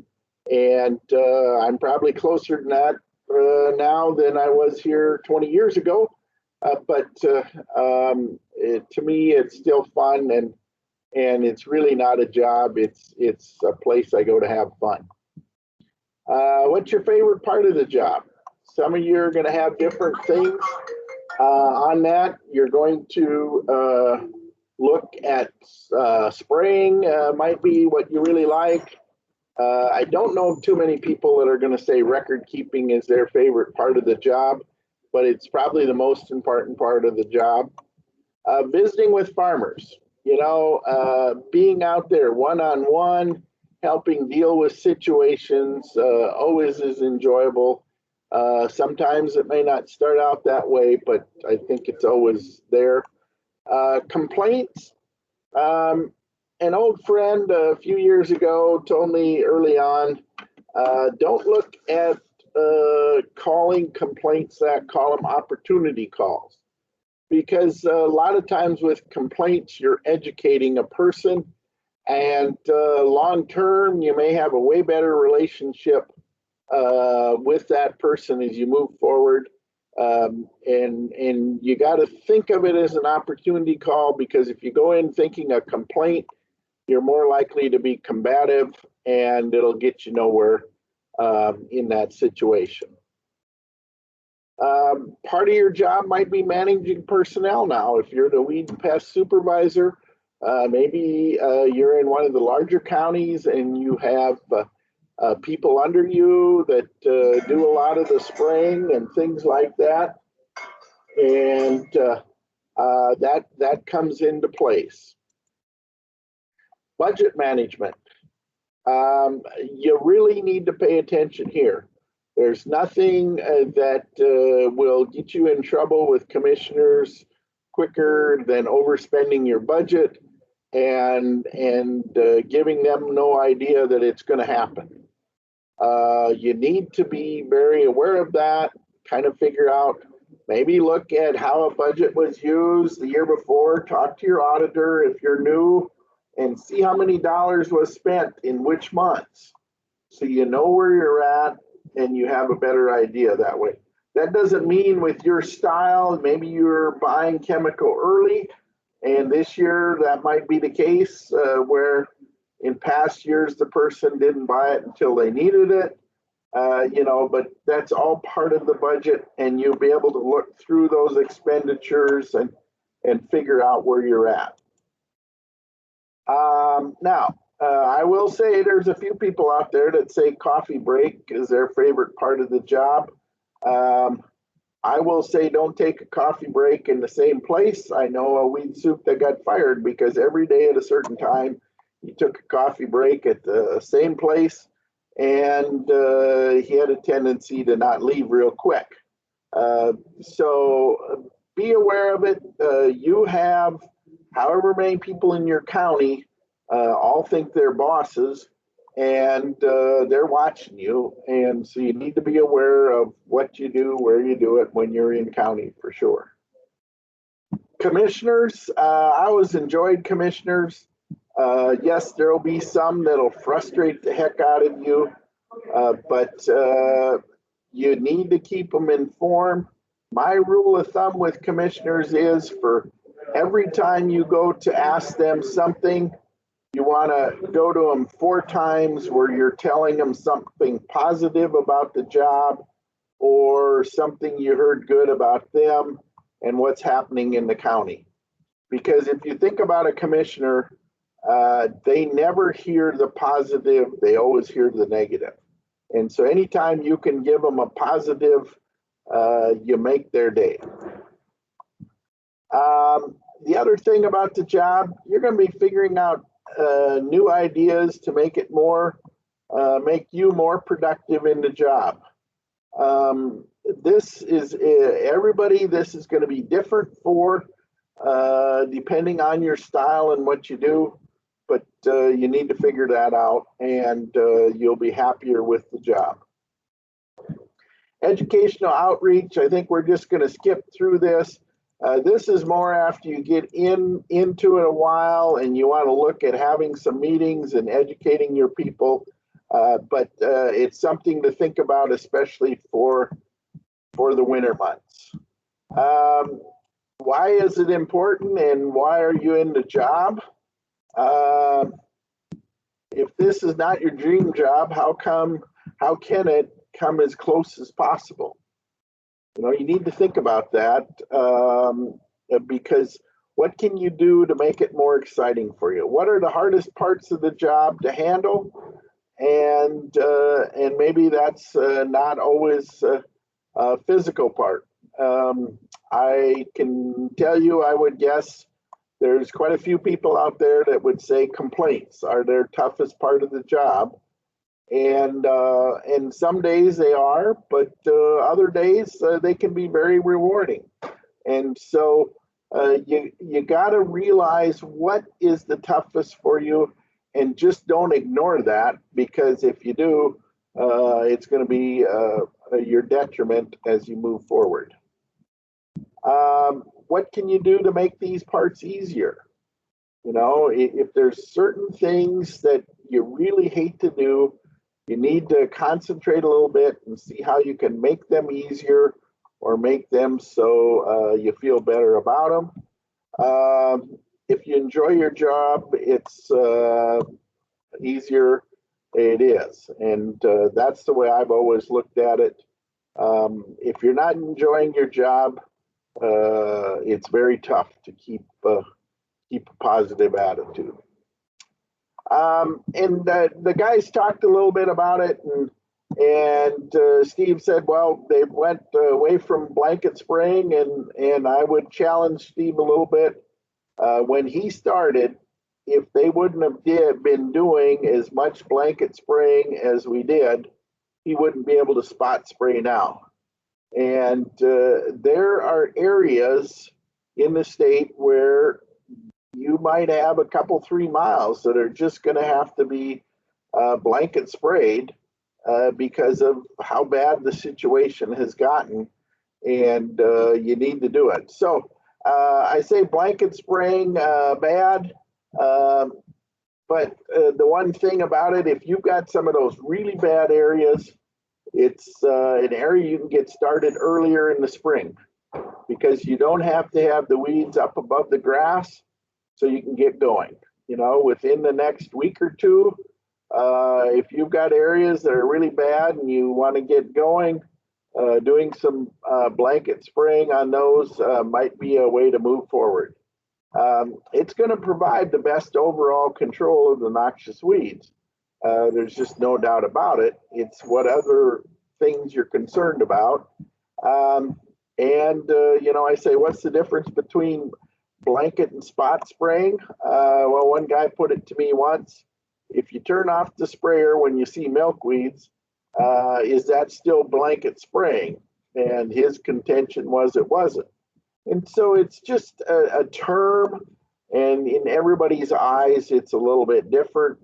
And I'm probably closer to that now than I was here 20 years ago. But to me, it's still fun, and it's really not a job. It's a place I go to have fun. What's your favorite part of the job? Some of you are going to have different things. On that, you're going to look at spraying, might be what you really like. I don't know too many people that are going to say record keeping is their favorite part of the job, but it's probably the most important part of the job. Visiting with farmers, being out there one-on-one, helping deal with situations, always is enjoyable. Sometimes it may not start out that way, but I think it's always there. Complaints. An old friend a few years ago told me early on, don't look at calling complaints that, call them opportunity calls. Because a lot of times with complaints, you're educating a person, and long term, you may have a way better relationship with that person as you move forward. And you got to think of it as an opportunity call, because if you go in thinking a complaint, you're more likely to be combative, and it'll get you nowhere in that situation. Part of your job might be managing personnel now. If you're the weed and pest supervisor, maybe you're in one of the larger counties and you have people under you that do a lot of the spraying and things like that. And that comes into place. Budget management. You really need to pay attention here. There's nothing that will get you in trouble with commissioners quicker than overspending your budget and giving them no idea that it's going to happen. You need to be very aware of that, kind of figure out, maybe look at how a budget was used the year before, talk to your auditor if you're new, and see how many dollars was spent in which months, so you know where you're at and you have a better idea that way. That doesn't mean with your style, maybe you're buying chemical early, and this year that might be the case where in past years the person didn't buy it until they needed it, but that's all part of the budget, and you'll be able to look through those expenditures and figure out where you're at. Now, I will say there's a few people out there that say coffee break is their favorite part of the job. I will say don't take a coffee break in the same place. I know a weed soup that got fired because every day at a certain time, he took a coffee break at the same place, and he had a tendency to not leave real quick. So be aware of it. You have however many people in your county all think they're bosses, and they're watching you. And so you need to be aware of what you do, where you do it when you're in county for sure. Commissioners, I always enjoyed commissioners. Yes, there will be some that'll frustrate the heck out of you, but you need to keep them informed. My rule of thumb with commissioners is for every time you go to ask them something, you want to go to them 4 times where you're telling them something positive about the job or something you heard good about them and what's happening in the county. Because if you think about a commissioner, they never hear the positive, they always hear the negative. And so anytime you can give them a positive, you make their day. The other thing about the job, you're going to be figuring out new ideas to make it more, make you more productive in the job. This is everybody, this is going to be different for depending on your style and what you do, but you need to figure that out, and you'll be happier with the job. Educational outreach, I think we're just going to skip through this. This is more after you get into it a while and you want to look at having some meetings and educating your people, but it's something to think about, especially for the winter months. Why is it important and why are you in the job? If this is not your dream job, how can it come as close as possible? You know, you need to think about that, because what can you do to make it more exciting for you? What are the hardest parts of the job to handle? And maybe that's not always a physical part. I can tell you, I would guess there's quite a few people out there that would say complaints are their toughest part of the job. And some days they are, but other days they can be very rewarding. And so you got to realize what is the toughest for you, and just don't ignore that, because if you do, it's going to be your detriment as you move forward. What can you do to make these parts easier? You know, if there's certain things that you really hate to do, you need to concentrate a little bit and see how you can make them easier or make them so you feel better about them. If you enjoy your job, it's easier it is. And that's the way I've always looked at it. If you're not enjoying your job, it's very tough to keep a positive attitude. And the guys talked a little bit about it, and Steve said, well, they went away from blanket spraying, and I would challenge Steve a little bit. When he started, if they wouldn't have been doing as much blanket spraying as we did, he wouldn't be able to spot spray now. And there are areas in the state where you might have a couple, 3 miles that are just going to have to be blanket sprayed because of how bad the situation has gotten, and you need to do it. So I say blanket spraying bad, but the one thing about it, if you've got some of those really bad areas, it's an area you can get started earlier in the spring, because you don't have to have the weeds up above the grass, so you can get going. You know, within the next week or two, if you've got areas that are really bad and you want to get going, doing some blanket spraying on those might be a way to move forward. It's going to provide the best overall control of the noxious weeds. There's just no doubt about it. It's what other things you're concerned about. And, you know, I say, what's the difference between blanket and spot spraying? Well, one guy put it to me once. If you turn off the sprayer when you see milkweeds, is that still blanket spraying? And his contention was it wasn't. And so it's just a term, and in everybody's eyes, it's a little bit different.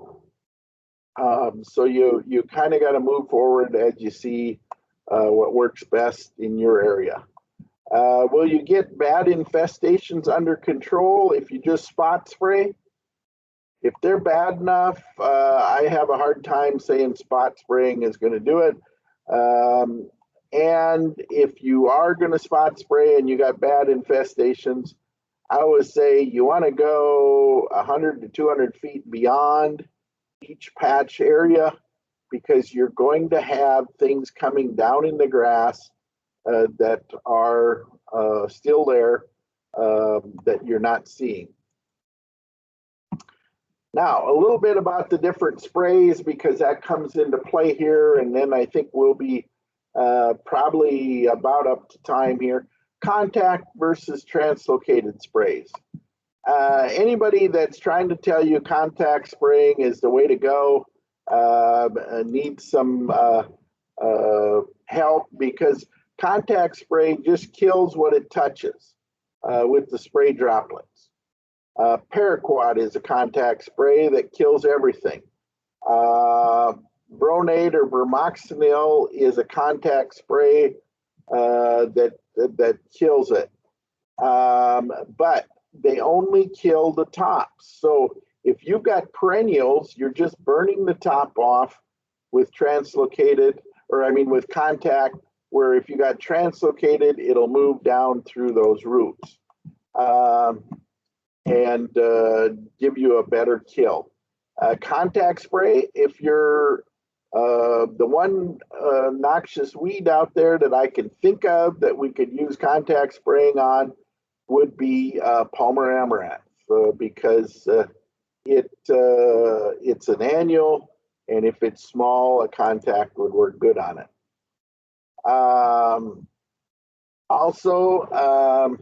So you kind of got to move forward as you see what works best in your area. Will you get bad infestations under control if you just spot spray? If they're bad enough, I have a hard time saying spot spraying is going to do it. And if you are going to spot spray and you got bad infestations, I would say you want to go 100 to 200 feet beyond each patch area, because you're going to have things coming down in the grass that are still there that you're not seeing. Now, a little bit about the different sprays, because that comes into play here, and then I think we'll be probably about up to time here. Contact versus translocated sprays. Anybody that's trying to tell you contact spraying is the way to go needs some help, because contact spray just kills what it touches with the spray droplets. Paraquat is a contact spray that kills everything. Bronate or bromoxynil is a contact spray that kills it. But they only kill the tops. So if you've got perennials, you're just burning the top off with translocated, or I mean with contact, where if you got translocated, it'll move down through those roots and give you a better kill. Contact spray, if you're the one noxious weed out there that I can think of that we could use contact spraying on would be Palmer amaranth, because it's an annual, and if it's small, a contact would work good on it. Also,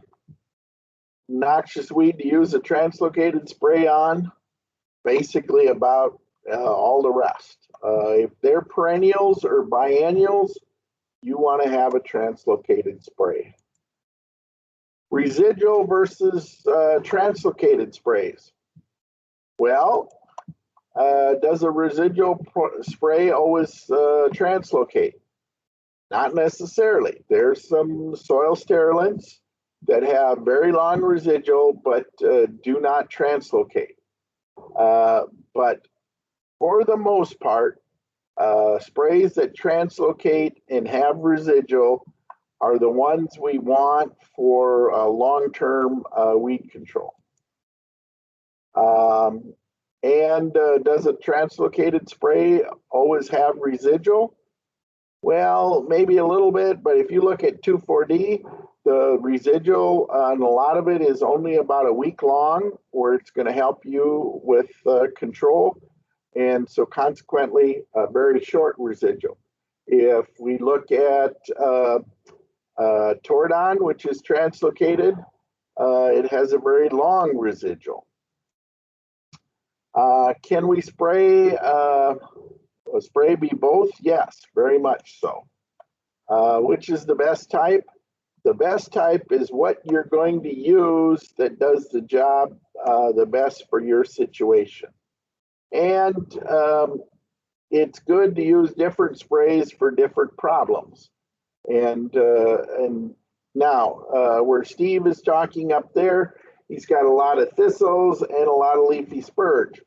noxious weed to use a translocated spray on, basically about all the rest. If they're perennials or biennials, you want to have a translocated spray. Residual versus translocated sprays. Well, does a residual spray always translocate? Not necessarily. There's some soil sterilants that have very long residual but do not translocate. But for the most part, sprays that translocate and have residual are the ones we want for long-term weed control. And does a translocated spray always have residual? Well, maybe a little bit, but if you look at 2,4-D, the residual on a lot of it is only about a week long, where it's going to help you with control. And so consequently, a very short residual. If we look at Tordon, which is translocated, it has a very long residual. Can we spray, spray be both? Yes, very much so. Which is the best type? The best type is what you're going to use that does the job the best for your situation. And it's good to use different sprays for different problems. And now, where Steve is talking up there, he's got a lot of thistles and a lot of leafy spurge.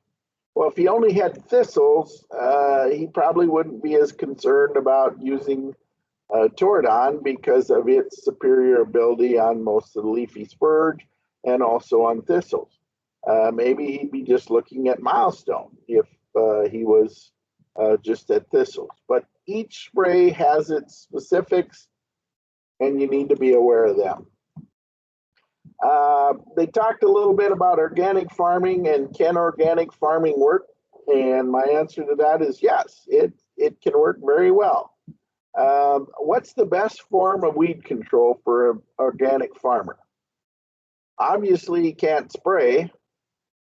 Well, if he only had thistles, he probably wouldn't be as concerned about using Tordon because of its superior ability on most of the leafy spurge and also on thistles. Maybe he'd be just looking at Milestone if he was just at thistles. But each spray has its specifics, and you need to be aware of them. They talked a little bit about organic farming and can organic farming work? And my answer to that is yes, it can work very well. What's the best form of weed control for an organic farmer? Obviously, you can't spray,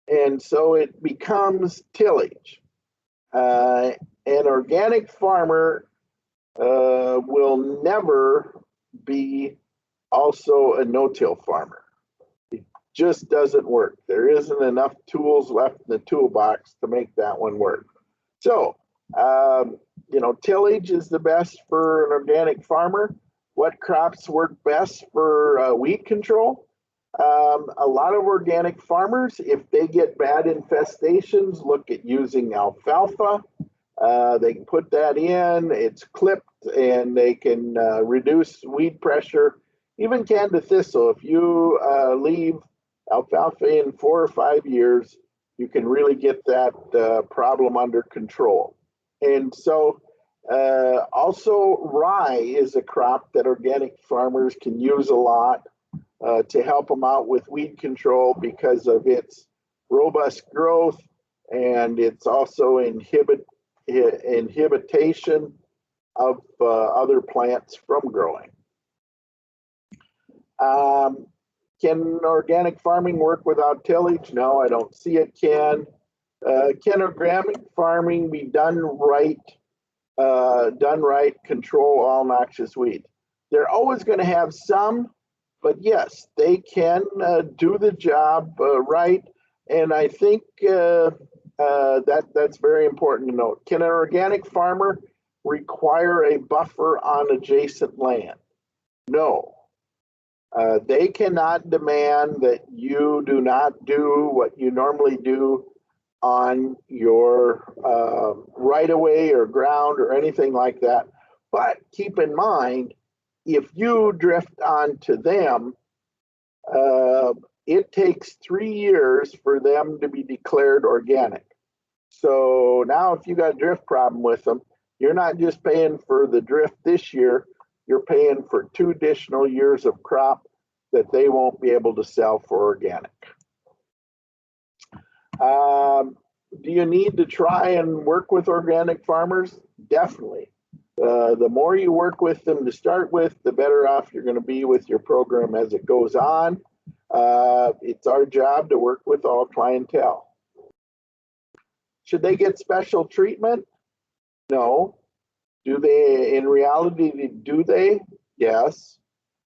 and so it becomes tillage. An organic farmer will never be also a no-till farmer. It just doesn't work. There isn't enough tools left in the toolbox to make that one work. So, you know, tillage is the best for an organic farmer. What crops work best for weed control? A lot of organic farmers, if they get bad infestations, look at using alfalfa. They can put that in, it's clipped, and they can reduce weed pressure. Even Canada thistle, if you leave alfalfa in 4 or 5 years, you can really get that problem under control. And so also rye is a crop that organic farmers can use a lot to help them out with weed control because of its robust growth, and it's also inhibition of other plants from growing. Can organic farming work without tillage? No, I don't see it can. Can organic farming be done right, control all noxious weeds? They're always going to have some, but yes, they can do the job right. And I think that's very important to note. Can an organic farmer require a buffer on adjacent land? No. They cannot demand that you do not do what you normally do on your right-of-way or ground or anything like that. But keep in mind, if you drift onto them, it takes 3 years for them to be declared organic. So now if you got a drift problem with them, you're not just paying for the drift this year, you're paying for 2 additional years of crop that they won't be able to sell for organic. Do you need to try and work with organic farmers? Definitely. The more you work with them to start with, the better off you're going to be with your program as it goes on. It's our job to work with all clientele. Should they get special treatment? No. Do they, in reality, do they? Yes.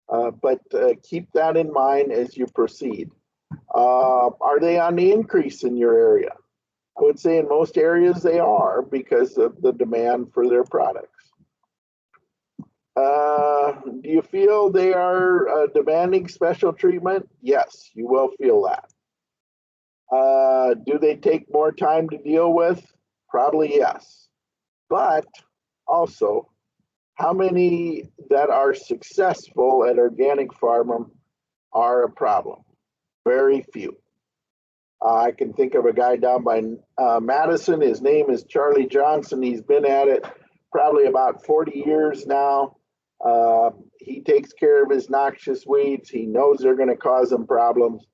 But keep that in mind as you proceed. Are they on the increase in your area? I would say in most areas they are because of the demand for their products. Do you feel they are demanding special treatment? Yes, you will feel that. Do they take more time to deal with? Probably yes. But also, how many that are successful at organic farming are a problem? Very few. I can think of a guy down by Madison. His name is Charlie Johnson. He's been at it probably about 40 years now. He takes care of his noxious weeds. He knows they're going to cause him problems,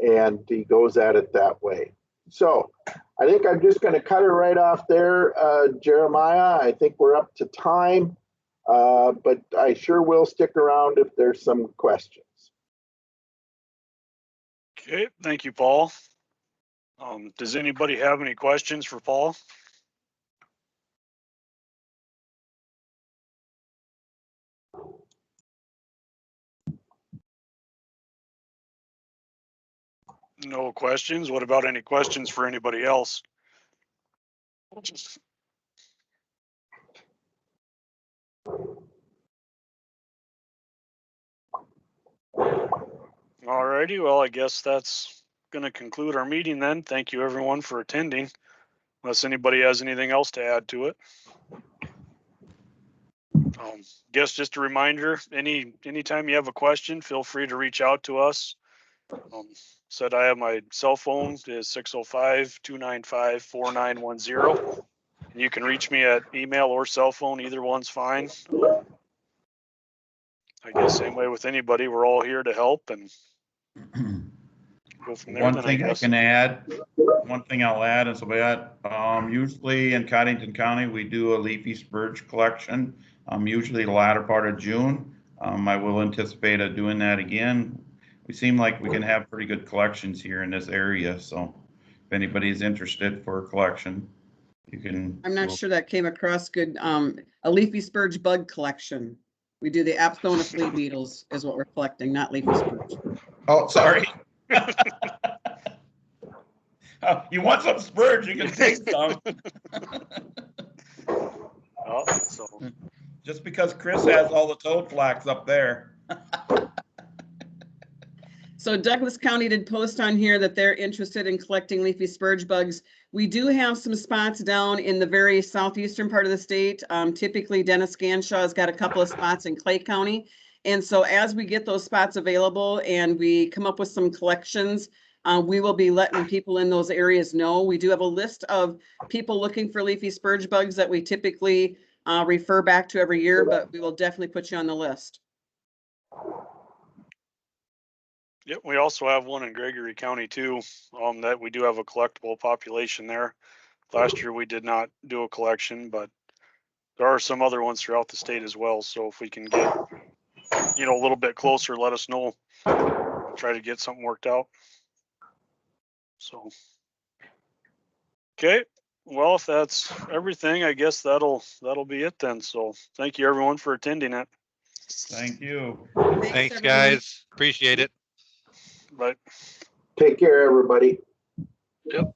and he goes at it that way. So I think I'm just going to cut it right off there, Jeremiah. I think we're up to time, but I sure will stick around if there's some questions. Okay, thank you, Paul. Does anybody have any questions for Paul? No questions. What about any questions for anybody else? All righty, well, I guess that's going to conclude our meeting then. Thank you everyone for attending. Unless anybody has anything else to add to it. Guess just a reminder, anytime you have a question, feel free to reach out to us. Said I have my cell phone is 605-295-4910. And you can reach me at email or cell phone, either one's fine. I guess same way with anybody, we're all here to help, and go from there. One then, thing I guess. can add, one thing I'll add is about, usually in Cottington County, we do a leafy spurge collection, usually the latter part of June. I will anticipate doing that again. We seem like we can have pretty good collections here in this area, so if anybody's interested for a collection, you can. I'm not sure that came across good. A leafy spurge bug collection. We do the Apthona flea beetles is what we're collecting, not leafy spurge. Oh, sorry. You want some spurge, you can take some. Oh, so Just because Chris has all the toad flax up there. So Douglas County did post on here that they're interested in collecting leafy spurge bugs. We do have some spots down in the very southeastern part of the state. Typically Dennis Ganshaw has got a couple of spots in Clay County. And so as we get those spots available and we come up with some collections, we will be letting people in those areas know. We do have a list of people looking for leafy spurge bugs that we typically refer back to every year, but we will definitely put you on the list. yep, we also have one in Gregory County too. That we do have a collectible population there. Last year we did not do a collection, but there are some other ones throughout the state as well. So if we can get, a little bit closer, let us know. Try to get something worked out. So, okay. Well, if that's everything, I guess that'll be it then. So thank you everyone for attending it. Thank you. Thanks, everyone. guys. Appreciate it. Bye. Take care, everybody. Yep.